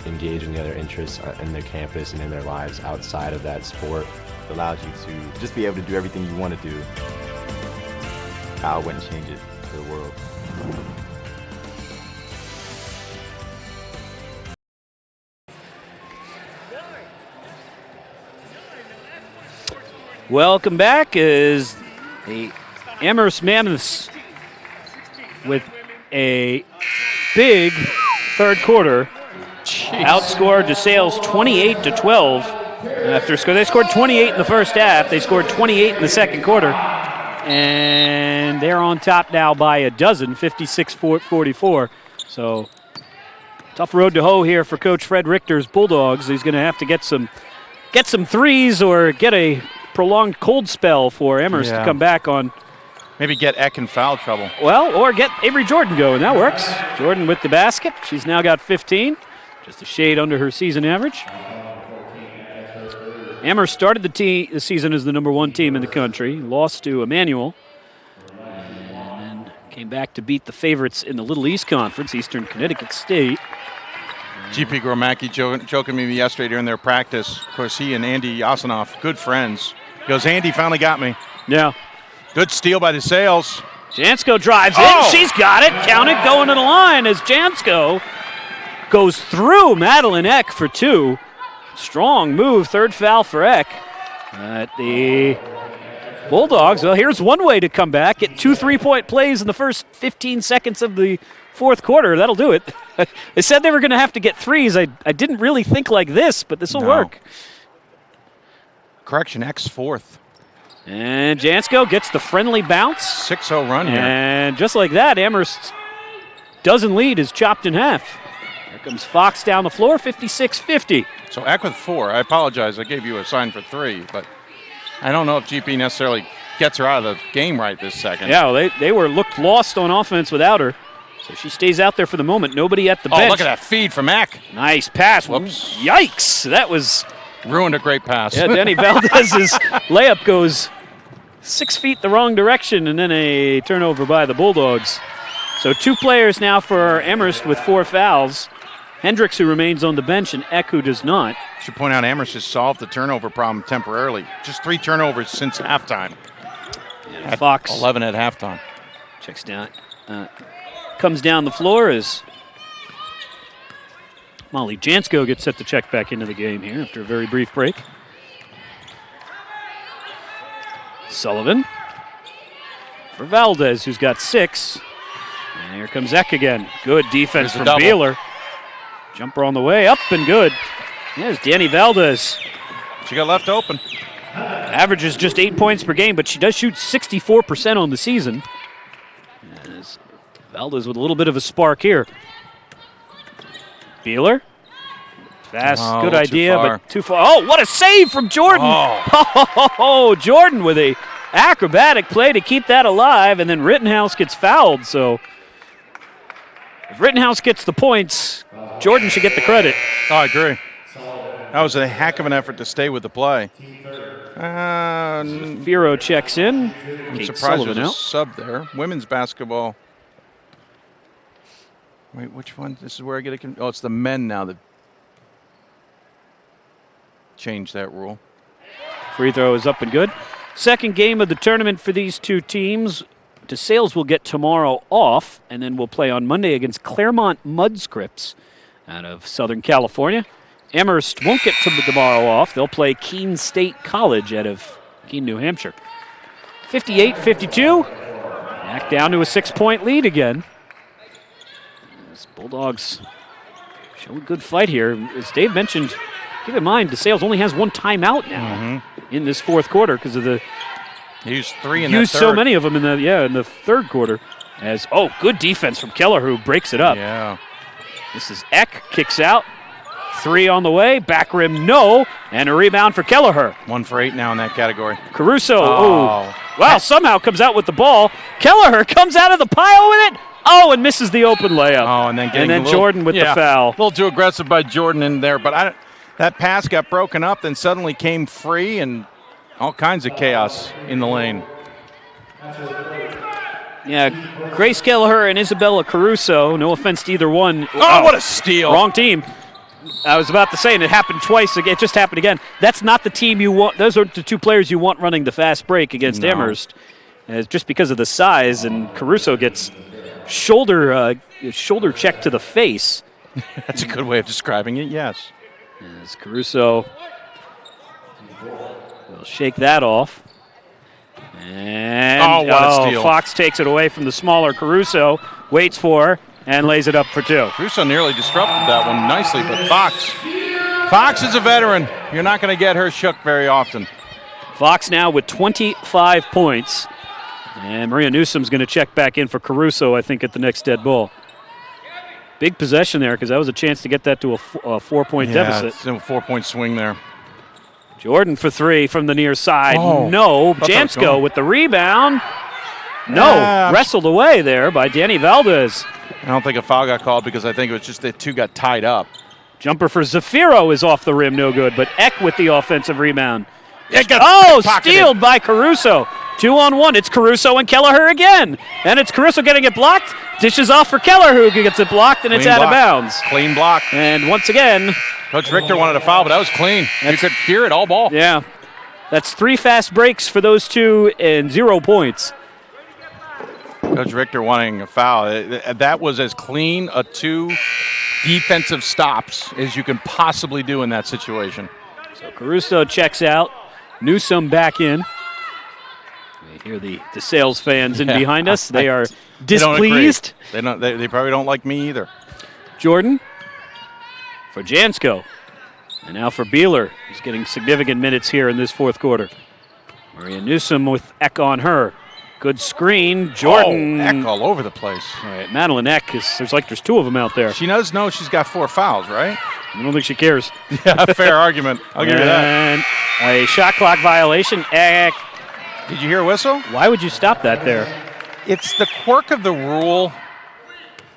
engage in the other interests in their campus and in their lives outside of that sport. It allows you to just be able to do everything you want to do. I wouldn't change it for the world. Welcome back as the Amherst Mammoths with a big third quarter outscored DeSales 28-12. They scored 28 in the first half. They scored 28 in the second quarter. And they're on top now by a dozen, 56-44. So tough road to hoe here for Coach Fred Richter's Bulldogs. He's going to have to get some threes or get a prolonged cold spell for Amherst to come back on. Maybe get Eck in foul trouble. Well, or get Avery Jordan going. That works. Jordan with the basket. She's now got 15. Just a shade under her season average. Amherst started the season as the #1 team in the country. Lost to Emmanuel. And then came back to beat the favorites in the Little East Conference, Eastern Connecticut State. GP Gromacki joking with me yesterday during their practice. Of course, he and Andy Yasinoff, good friends. He goes, Andy finally got me. Yeah. Good steal by DeSales. Jansko drives in. She's got it. Count it going to the line as Jansko goes through Madeline Eck for 2. Strong move. Third foul for Eck. The Bulldogs, well, here's one way to come back. Get 2 3-point plays in the first 15 seconds of the fourth quarter. That'll do it. They said they were going to have to get threes. I didn't really think like this, but this will work. Correction, Eck's fourth. And Jansko gets the friendly bounce. 6-0 run here. And just like that, Amherst's dozen lead is chopped in half. Here comes Fox down the floor, 56-50. So Eck with 4. I apologize. I gave you a sign for 3, but I don't know if GP necessarily gets her out of the game right this second. Yeah, well, they looked lost on offense without her. So she stays out there for the moment. Nobody at the bench. Oh, look at that feed from Eck. Nice pass. Whoops. Yikes. That was... ruined a great pass. Yeah, Denny Valdez's layup goes 6 feet the wrong direction, and then a turnover by the Bulldogs. So 2 players now for Amherst with 4 fouls. Hendricks, who remains on the bench, and Eck, who does not. Should point out Amherst has solved the turnover problem temporarily. Just 3 turnovers since halftime. Yeah, Fox 11 at halftime. Checks down. Comes down the floor as Molly Jansko gets set to check back into the game here after a very brief break. Sullivan for Valdez, who's got 6. And here comes Eck again. Good defense from Beeler. Jumper on the way, up and good. There's Danny Valdez. She got left open. Averages just 8 points per game, but she does shoot 64% on the season. As Valdez with a little bit of a spark here. Beeler. Fast, good idea, but too far. Oh, what a save from Jordan. Oh, Jordan with a acrobatic play to keep that alive, and then Rittenhouse gets fouled. So if Rittenhouse gets the points, Jordan should get the credit. Oh, I agree. That was a heck of an effort to stay with the play. Firo checks in. I'm surprised there's a sub there. Women's basketball. Wait, which one? This is where I get it. Oh, it's the men now that changed that rule. Free throw is up and good. Second game of the tournament for these 2 teams. DeSales will get tomorrow off, and then we'll play on Monday against Claremont Mudscripts out of Southern California. Amherst won't get tomorrow off. They'll play Keene State College out of Keene, New Hampshire. 58-52. Back down to a 6-point lead again. As Bulldogs show a good fight here. As Dave mentioned, keep in mind, DeSales only has 1 timeout now in this fourth quarter because of the... He used 3 in the third. Used so many of them in the third quarter. As good defense from Keller, who breaks it up. Yeah. This is Eck, kicks out. 3 on the way, back rim, no, and a rebound for Kelleher. 1 for 8 now in that category. Caruso, wow, somehow comes out with the ball. Kelleher comes out of the pile with it. And misses the open layup. And then Jordan with the foul. A little too aggressive by Jordan in there, but that pass got broken up, then suddenly came free, and all kinds of chaos in the lane. Yeah, Grace Kelleher and Isabella Caruso. No offense to either one. Oh, what a steal. Wrong team. I was about to say, and it happened twice. It just happened again. That's not the team you want. Those are the two players you want running the fast break against Amherst. Just because of the size, and Caruso gets shoulder check to the face. That's a good way of describing it, yes. As Caruso will shake that off. And what a steal. Fox takes it away from the smaller Caruso, waits for, and lays it up for two. Caruso nearly disrupted that one nicely, but Fox is a veteran. You're not going to get her shook very often. Fox now with 25 points. And Maria Newsom's going to check back in for Caruso, I think, at the next dead ball. Big possession there, because that was a chance to get that to a 4-point deficit. It's a 4-point swing there. Jordan for three from the near side. Oh, no. Jansko with the rebound. No. Wrestled away there by Danny Valdez. I don't think a foul got called because I think it was just the two got tied up. Jumper for Zafiro is off the rim, no good. But Eck with the offensive rebound. Stealed by Caruso. 2-on-1. It's Caruso and Kelleher again. And it's Caruso getting it blocked. Dishes off for Kelleher, who gets it blocked, and it's out of bounds. Clean block. And once again, Coach Richter wanted a foul, but that was clean. You could hear it all ball. Yeah. That's 3 fast breaks for those two and 0 points. Coach Richter wanting a foul. That was as clean a 2 defensive stops as you can possibly do in that situation. So Caruso checks out. Newsom back in. We hear the DeSales fans in behind us. They are displeased. They probably don't like me either. Jordan for Jansko. And now for Beeler. He's getting significant minutes here in this fourth quarter. Maria Newsom with Eck on her. Good screen. Jordan. Eck all over the place. All right, Madeline Eck, there's 2 of them out there. She does know she's got 4 fouls, right? I don't think she cares. Yeah, fair argument. I'll give you that. And a shot clock violation. Eck. Did you hear a whistle? Why would you stop that there? It's the quirk of the rule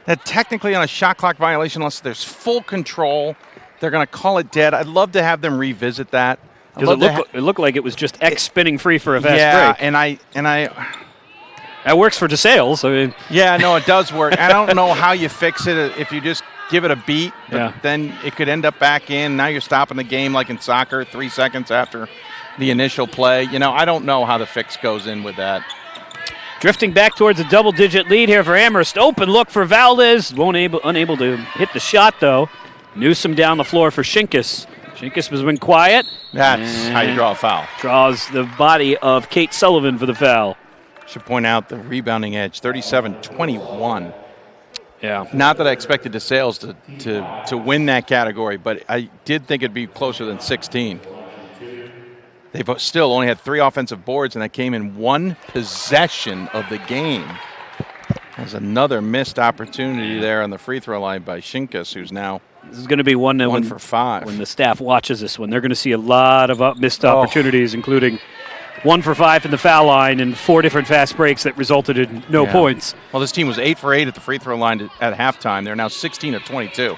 that technically on a shot clock violation, unless there's full control, they're going to call it dead. I'd love to have them revisit that. Because it looked like it was just X spinning free for a fast break. and I that works for DeSales. I mean, yeah, no, it does work. I don't know how you fix it if you just give it a beat. But then it could end up back in. Now you're stopping the game like in soccer 3 seconds after the initial play. I don't know how the fix goes in with that. Drifting back towards a double-digit lead here for Amherst. Open look for Valdez. Unable to hit the shot, though. Newsom down the floor for Shinkus. Shinkus has been quiet. That's how you draw a foul. Draws the body of Kate Sullivan for the foul. Should point out the rebounding edge, 37-21. Yeah. Not that I expected DeSales to win that category, but I did think it'd be closer than 16. They've still only had 3 offensive boards, and that came in 1 possession of the game. There's another missed opportunity there on the free throw line by Shinkus, who's now this is going to be one for 5. When the staff watches this one, they're going to see a lot of missed opportunities, including 1 for 5 from the foul line and 4 different fast breaks that resulted in no points. Well, this team was 8 for 8 at the free throw line at halftime. They're now 16 of 22.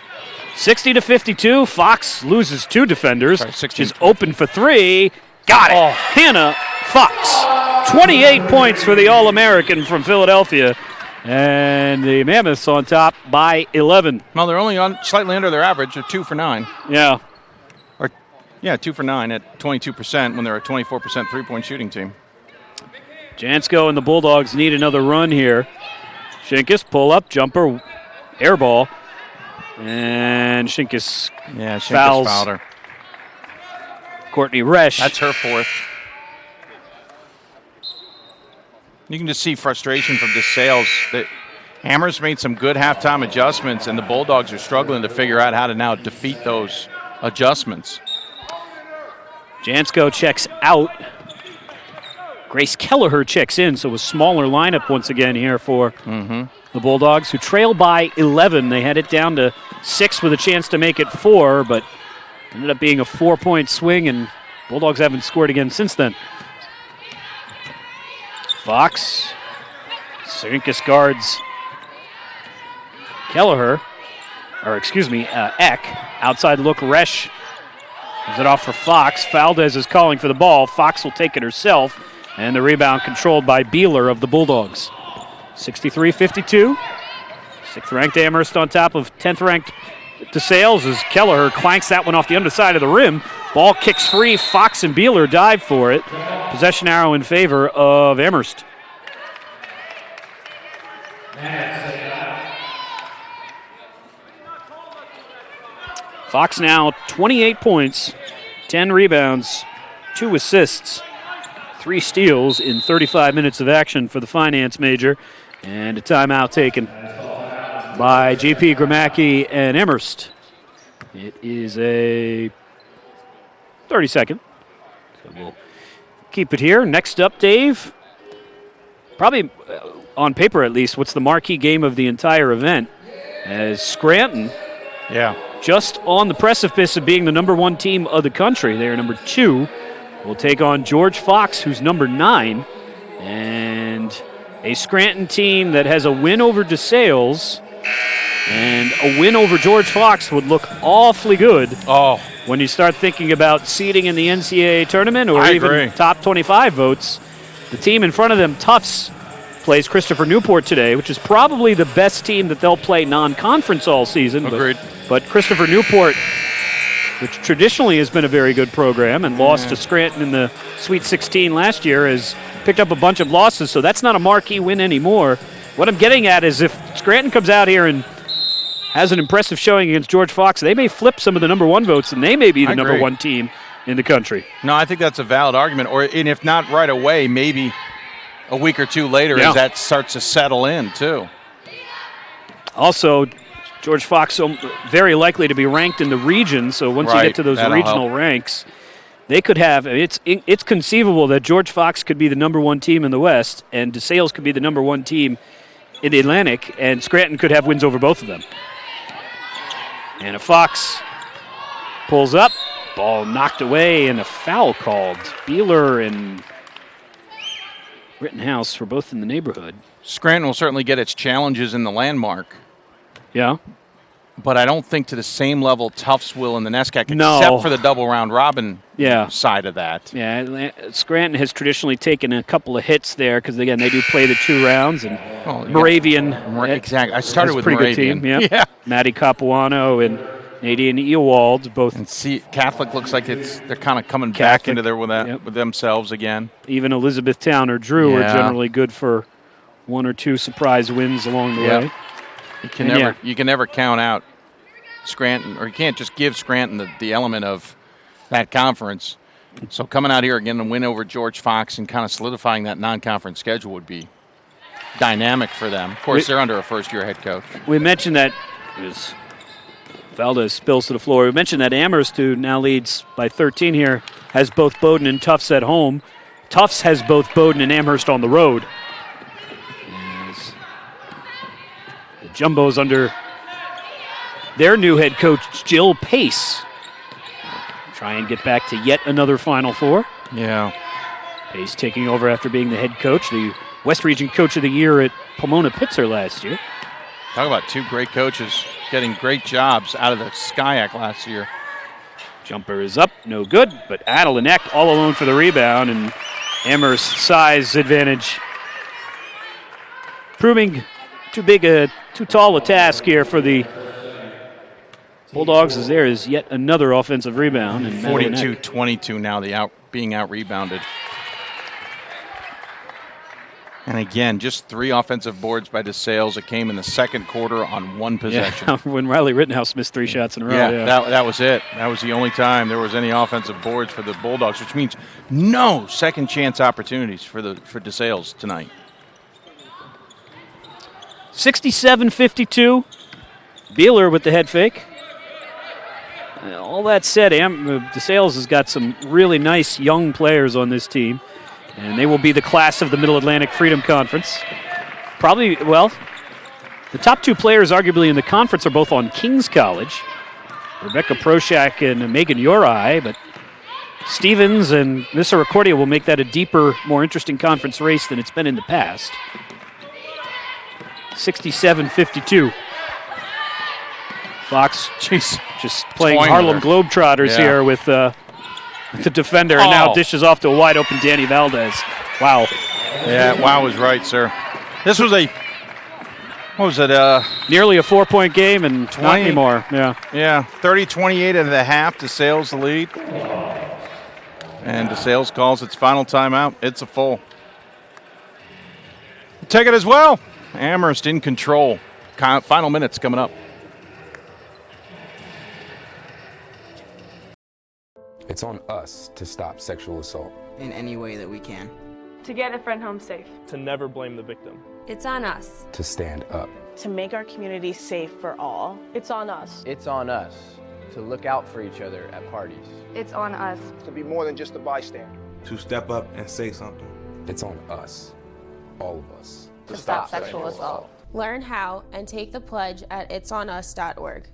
60-52. Fox loses 2 defenders. She's open for 3. Got it. Hannah Fox. 28 points for the All-American from Philadelphia. And the Mammoths on top by 11. Well, they're only slightly under their average. They're 2 for 9. Yeah. 2 for 9 at 22% when they're a 24% three-point shooting team. Jansko and the Bulldogs need another run here. Shinkus, pull up, jumper, air ball. And Shinkus fouls fouled her. Courtney Resch. That's her 4th. You can just see frustration from DeSales. Amherst made some good halftime adjustments, and the Bulldogs are struggling to figure out how to now defeat those adjustments. Jansko checks out. Grace Kelleher checks in, so a smaller lineup once again here for the Bulldogs, who trail by 11. They had it down to 6 with a chance to make it 4, but ended up being a 4-point swing, and Bulldogs haven't scored again since then. Fox. Serinkus guards Kelleher. Eck. Outside look, Resch. Gives it off for Fox. Valdez is calling for the ball. Fox will take it herself. And the rebound controlled by Beeler of the Bulldogs. 63-52. 6th-ranked Amherst on top of 10th-ranked DeSales as Kelleher clanks that one off the underside of the rim. Ball kicks free. Fox and Beeler dive for it. Possession arrow in favor of Amherst. Fox now 28 points, 10 rebounds, 2 assists, 3 steals in 35 minutes of action for the finance major. And a timeout taken by J.P. Gramacki and Amherst. It is a 30-second. So we'll keep it here. Next up, Dave, probably on paper at least, what's the marquee game of the entire event? As Scranton, just on the precipice of being the number 1 team of the country. They are number 2. Will take on George Fox, who's number 9. And a Scranton team that has a win over DeSales and a win over George Fox would look awfully good when you start thinking about seeding in the NCAA tournament or even top 25 votes. The team in front of them, Tufts, plays Christopher Newport today, which is probably the best team that they'll play non-conference all season. Agreed. But Christopher Newport, which traditionally has been a very good program and lost to Scranton in the Sweet 16 last year, has picked up a bunch of losses, so that's not a marquee win anymore. What I'm getting at is if Scranton comes out here and has an impressive showing against George Fox, they may flip some of the number 1 votes, and they may be the number 1 team in the country. No, I think that's a valid argument. And if not right away, maybe a week or 2 later as that starts to settle in, too. Also, George Fox very likely to be ranked in the region, so once you get to those regional ranks, they could have, it's conceivable that George Fox could be the number 1 team in the West and DeSales could be the number 1 team in the Atlantic, and Scranton could have wins over both of them. And if Fox pulls up, ball knocked away and a foul called. Beeler and Rittenhouse were both in the neighborhood. Scranton will certainly get its challenges in the landmark. Yeah. But I don't think to the same level Tufts will in the NESCAC, except for the double round robin side of that. Yeah, Scranton has traditionally taken a couple of hits there because, again, they do play the 2 rounds. And Moravian. Exactly. I started with pretty Moravian. Good team, yeah. Maddie Capuano and Nadine Ewald, both. And see, Catholic looks like they're kind of coming back into there with themselves again. Even Elizabethtown or Drew are generally good for 1 or 2 surprise wins along the way. You can never count out Scranton, or you can't just give Scranton the element of that conference. So coming out here again and win over George Fox and kind of solidifying that non-conference schedule would be dynamic for them. Of course, they're under a first-year head coach. We mentioned that as Valdez spills to the floor. We mentioned that Amherst, who now leads by 13 here, has both Bowdoin and Tufts at home. Tufts has both Bowdoin and Amherst on the road. Jumbos under their new head coach, Jill Pace. Try and get back to yet another Final Four. Yeah. Pace taking over after being the head coach, the West Region Coach of the Year at Pomona-Pitzer last year. Talk about 2 great coaches getting great jobs out of the SCIAC last year. Jumper is up, no good, but Adeline Eck all alone for the rebound, and Amherst's size advantage proving too tall a task here for the Bulldogs, as there is yet another offensive rebound. And 42-22 now, being out-rebounded. And again, just 3 offensive boards by DeSales. It came in the second quarter on 1 possession. Yeah, when Riley Rittenhouse missed 3 shots in a row. Yeah. That was it. That was the only time there was any offensive boards for the Bulldogs, which means no second chance opportunities for DeSales tonight. 67-52. Beeler with the head fake. All that said, DeSales has got some really nice young players on this team, and they will be the class of the Middle Atlantic Freedom Conference. Probably, the top 2 players arguably in the conference are both on King's College. Rebecca Proshak and Megan Uri, but Stevens and Misericordia will make that a deeper, more interesting conference race than it's been in the past. 67-52. Fox just playing Harlem Globetrotters here with the defender, and now dishes off to a wide open Danny Valdez. Wow. Yeah, wow is right, sir. This was a What was it? Nearly a 4-point game and 20, not anymore. Yeah. Yeah, 30-28 at the half. DeSales the lead. And DeSales calls its final timeout. It's a full. Take it as well. Amherst in control. Final minutes coming up. It's on us to stop sexual assault. In any way that we can. To get a friend home safe. To never blame the victim. It's on us. To stand up. To make our community safe for all. It's on us. It's on us to look out for each other at parties. It's on us. To be more than just a bystander. To step up and say something. It's on us. All of us. To stop sexual assault. Learn how and take the pledge at itsonus.org.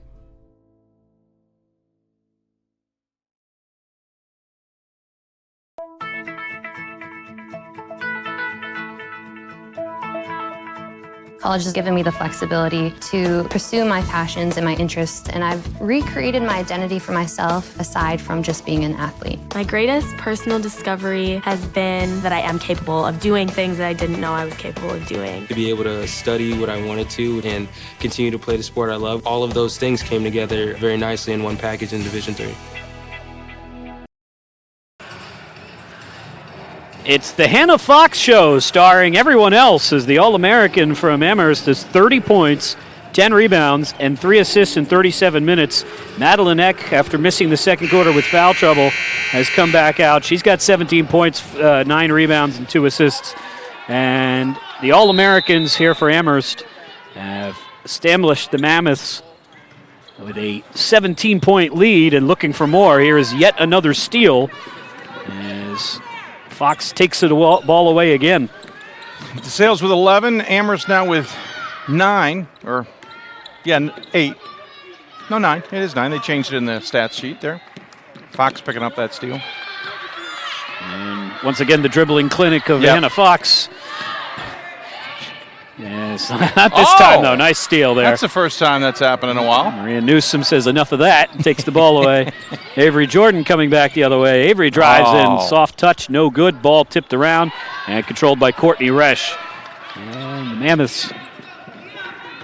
College has given me the flexibility to pursue my passions and my interests, and I've recreated my identity for myself aside from just being an athlete. My greatest personal discovery has been that I am capable of doing things that I didn't know I was capable of doing. To be able to study what I wanted to and continue to play the sport I love, all of those things came together very nicely in one package in Division III. It's the Hannah Fox Show, starring everyone else, as the All-American from Amherst has 30 points, 10 rebounds, and 3 assists in 37 minutes. Madeline Eck, after missing the second quarter with foul trouble, has come back out. She's got 17 points, 9 rebounds, and 2 assists. And the All-Americans here for Amherst have established the Mammoths with a 17-point lead and looking for more. Here is yet another steal as Fox takes the ball away again. DeSales with 11, Amherst now with 9, or 8. No, 9. It is 9. They changed it in the stats sheet there. Fox picking up that steal. And once again, the dribbling clinic of Hannah Fox. Yes, not this time though. Nice steal there. That's the first time that's happened in a while. Maria Newsom says enough of that and takes the ball away. Avery Jordan coming back the other way. Avery drives in, soft touch, no good. Ball tipped around and controlled by Courtney Resch. And the Mammoths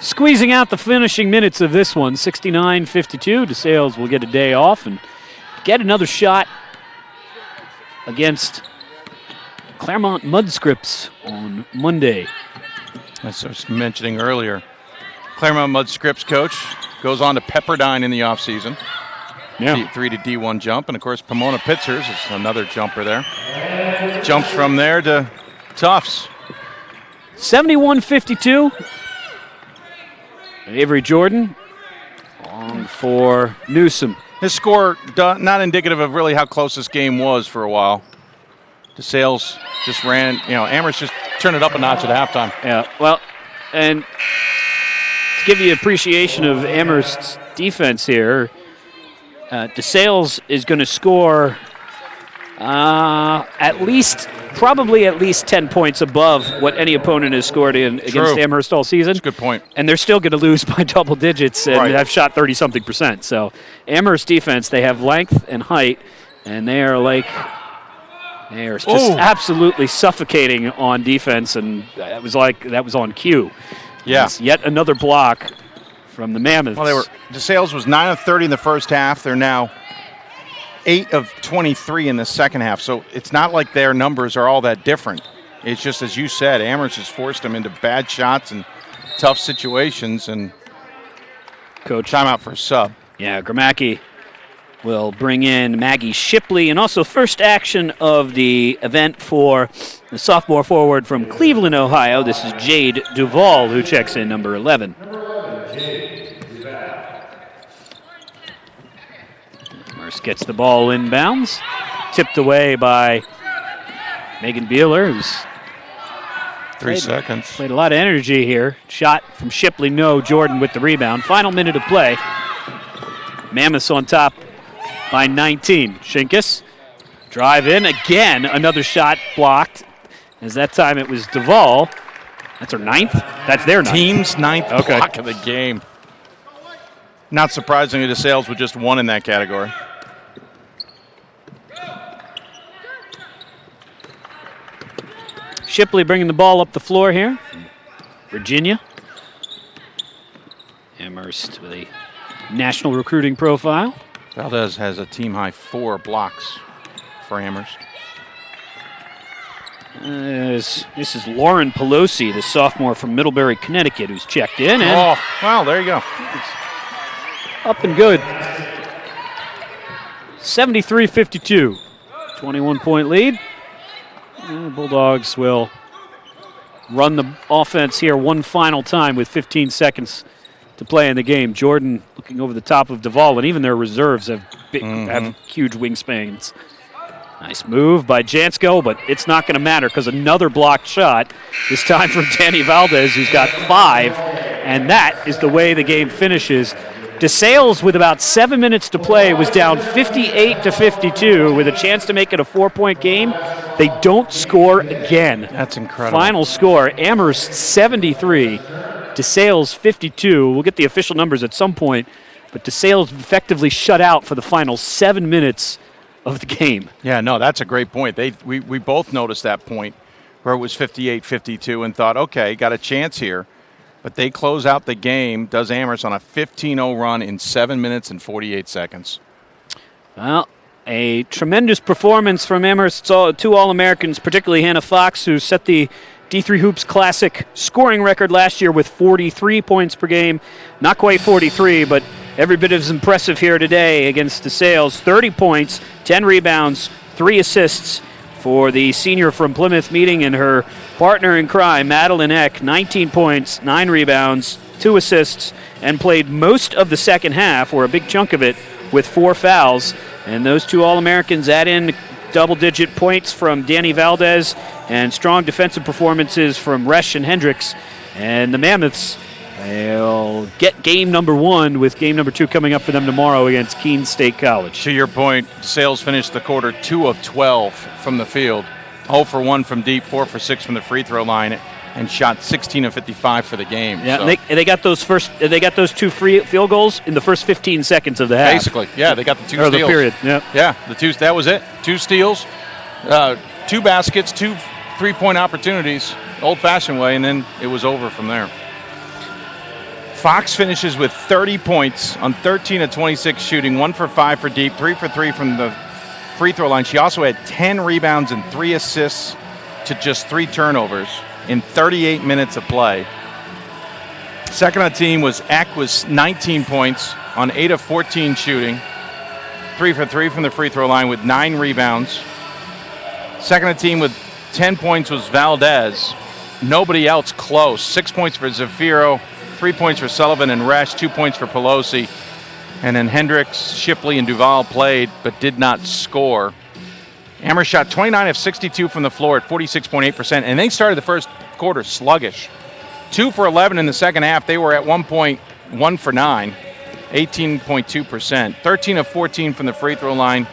squeezing out the finishing minutes of this one. 69-52. DeSales will get a day off and get another shot against Claremont Mudscripts on Monday. As I was mentioning earlier, Claremont Mudscripts coach goes on to Pepperdine in the offseason. Yeah. 3 to D1 jump. And, of course, Pomona Pitzers is another jumper there. Jumps from there to Tufts. 71-52. Avery Jordan on for Newsom. His score not indicative of really how close this game was for a while. DeSales just ran, Amherst just turned it up a notch at halftime. Yeah, well, and to give you appreciation of Amherst's defense here, DeSales is going to score probably at least 10 points above what any opponent has scored against Amherst all season. That's a good point. And they're still going to lose by double digits and have shot 30-something%. So Amherst defense, they have length and height, and they are just absolutely suffocating on defense, and that was on cue. Yeah. It's yet another block from the Mammoths. Well, DeSales was 9 of 30 in the first half. They're now 8 of 23 in the second half. So it's not like their numbers are all that different. It's just, as you said, Amherst has forced them into bad shots and tough situations. And coach, timeout for a sub. Yeah, Gramacki will bring in Maggie Shipley, and also first action of the event for the sophomore forward from Cleveland, Ohio. This is Jade Duvall, who checks in number 11. Amherst gets the ball inbounds, tipped away by Megan Beeler, who's 3 seconds. Played a lot of energy here. Shot from Shipley, no. Jordan with the rebound. Final minute of play. Mammoths on top by 19. Shinkus, drive in again. Another shot blocked. As that time it was Duvall. That's her 9th? That's their 9th. Team's 9th block of the game. Not surprisingly, DeSales with just 1 in that category. Shipley bringing the ball up the floor here. Virginia. Amherst with a national recruiting profile. Valdez has a team-high 4 blocks for Amherst. This is Lauren Pelosi, the sophomore from Middlebury, Connecticut, who's checked in. And oh, well, there you go. Up and good. 73-52. 21-point lead. And the Bulldogs will run the offense here one final time with 15 seconds to play in the game. Jordan looking over the top of Duvall, and even their reserves have huge wingspans. Nice move by Jansko, but it's not going to matter because another blocked shot, this time from Danny Valdez, who's got 5, and that is the way the game finishes. DeSales, with about 7 minutes to play, was down 58-52 with a chance to make it a 4-point game. They don't score again. That's incredible. Final score, Amherst 73, DeSales 52. We'll get the official numbers at some point, but DeSales effectively shut out for the final 7 minutes of the game. Yeah, no, that's a great point. We both noticed that point where it was 58-52 and thought, okay, got a chance here. But they close out the game, does Amherst, on a 15-0 run in 7 minutes and 48 seconds. Well, a tremendous performance from Amherst's 2 All-Americans, particularly Hannah Fox, who set the D3 Hoops Classic scoring record last year with 43 points per game. Not quite 43, but every bit as impressive here today against DeSales. 30 points, 10 rebounds, 3 assists for the senior from Plymouth, meeting in her partner in crime, Madeline Eck. 19 points, 9 rebounds, 2 assists, and played most of the second half, or a big chunk of it, with 4 fouls. And those 2 All-Americans add in double-digit points from Danny Valdez and strong defensive performances from Resch and Hendricks. And the Mammoths will get game number 1, with game number 2 coming up for them tomorrow against Keene State College. To your point, DeSales finished the quarter 2 of 12 from the field, 0 for 1 from deep, 4 for 6 from the free throw line, and shot 16 of 55 for the game. Yeah, so. they got those 2 free field goals in the first 15 seconds of the half. Basically, yeah, they got the 2 steals. The period, yeah. Yeah, the 2. That was it. 2 steals, 2 baskets, 2 3-point opportunities, old-fashioned way, and then it was over from there. Fox finishes with 30 points on 13 of 26 shooting, 1 for 5 for deep, 3 for 3 from the free throw line. She also had 10 rebounds and 3 assists to just 3 turnovers in 38 minutes of play. Second on the team was Eck, was 19 points on 8 of 14 shooting, 3 for 3 from the free throw line with 9 rebounds. Second on the team with 10 points was Valdez. Nobody else close. 6 points for Zafiro, 3 points for Sullivan and Resch, 2 points for Pelosi. And then Hendricks, Shipley, and Duval played but did not score. Amherst shot 29 of 62 from the floor at 46.8%, and they started the first quarter sluggish. 2 for 11 in the second half. They were at 1 point, 1 for 9, 18.2%. 13 of 14 from the free throw line,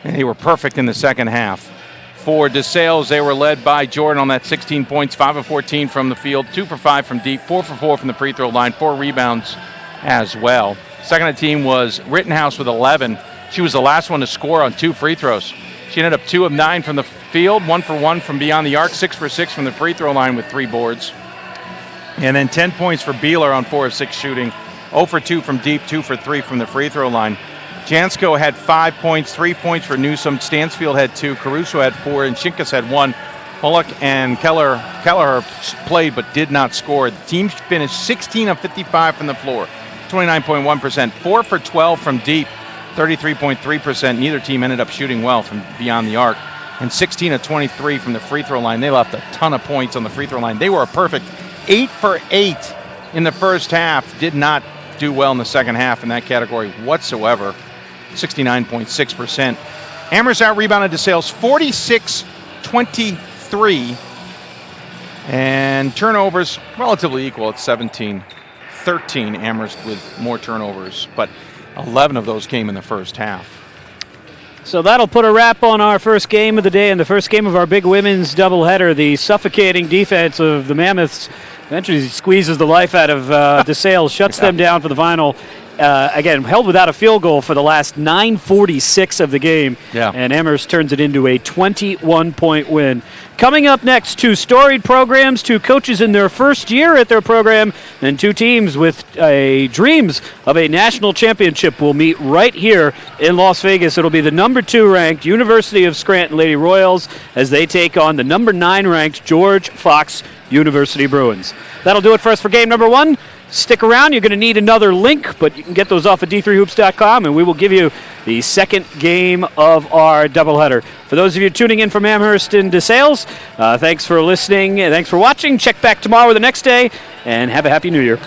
and they were perfect in the second half. For DeSales, they were led by Jordan on that 16 points, 5 of 14 from the field, 2 for 5 from deep, 4 for 4 from the free throw line, 4 rebounds as well. Second on the team was Rittenhouse with 11. She was the last one to score on 2 free throws. She ended up 2 of 9 from the field, 1 for 1 from beyond the arc, 6 for 6 from the free throw line with 3 boards. And then 10 points for Beeler on 4 of 6 shooting, 0 for 2 from deep, 2 for 3 from the free throw line. Jansko had 5 points, 3 points for Newsom. Stansfield had 2, Caruso had 4, and Shinkas had 1. Bullock and Kelleher played but did not score. The team finished 16 of 55 from the floor, 29.1%, 4 for 12 from deep, 33.3%. Neither team ended up shooting well from beyond the arc. And 16 of 23 from the free throw line. They left a ton of points on the free throw line. They were a perfect 8 for 8 in the first half. Did not do well in the second half in that category whatsoever. 69.6%. Amherst out-rebounded DeSales 46-23. And turnovers relatively equal at 17-13. Amherst with more turnovers, but 11 of those came in the first half. So that'll put a wrap on our first game of the day and the first game of our big women's doubleheader. The suffocating defense of the Mammoths eventually squeezes the life out of DeSales, shuts them down for the final again, held without a field goal for the last 9:46 of the game. Yeah. And Amherst turns it into a 21-point win. Coming up next, 2 storied programs, 2 coaches in their first year at their program, and 2 teams with dreams of a national championship will meet right here in Las Vegas. It'll be the number 2 ranked University of Scranton Lady Royals as they take on the number 9 ranked George Fox University Bruins. That'll do it for us for game number 1. Stick around. You're going to need another link, but you can get those off at d3hoops.com, and we will give you the second game of our doubleheader. For those of you tuning in from Amherst and DeSales, thanks for listening. Thanks for watching. Check back tomorrow or the next day, and have a Happy New Year.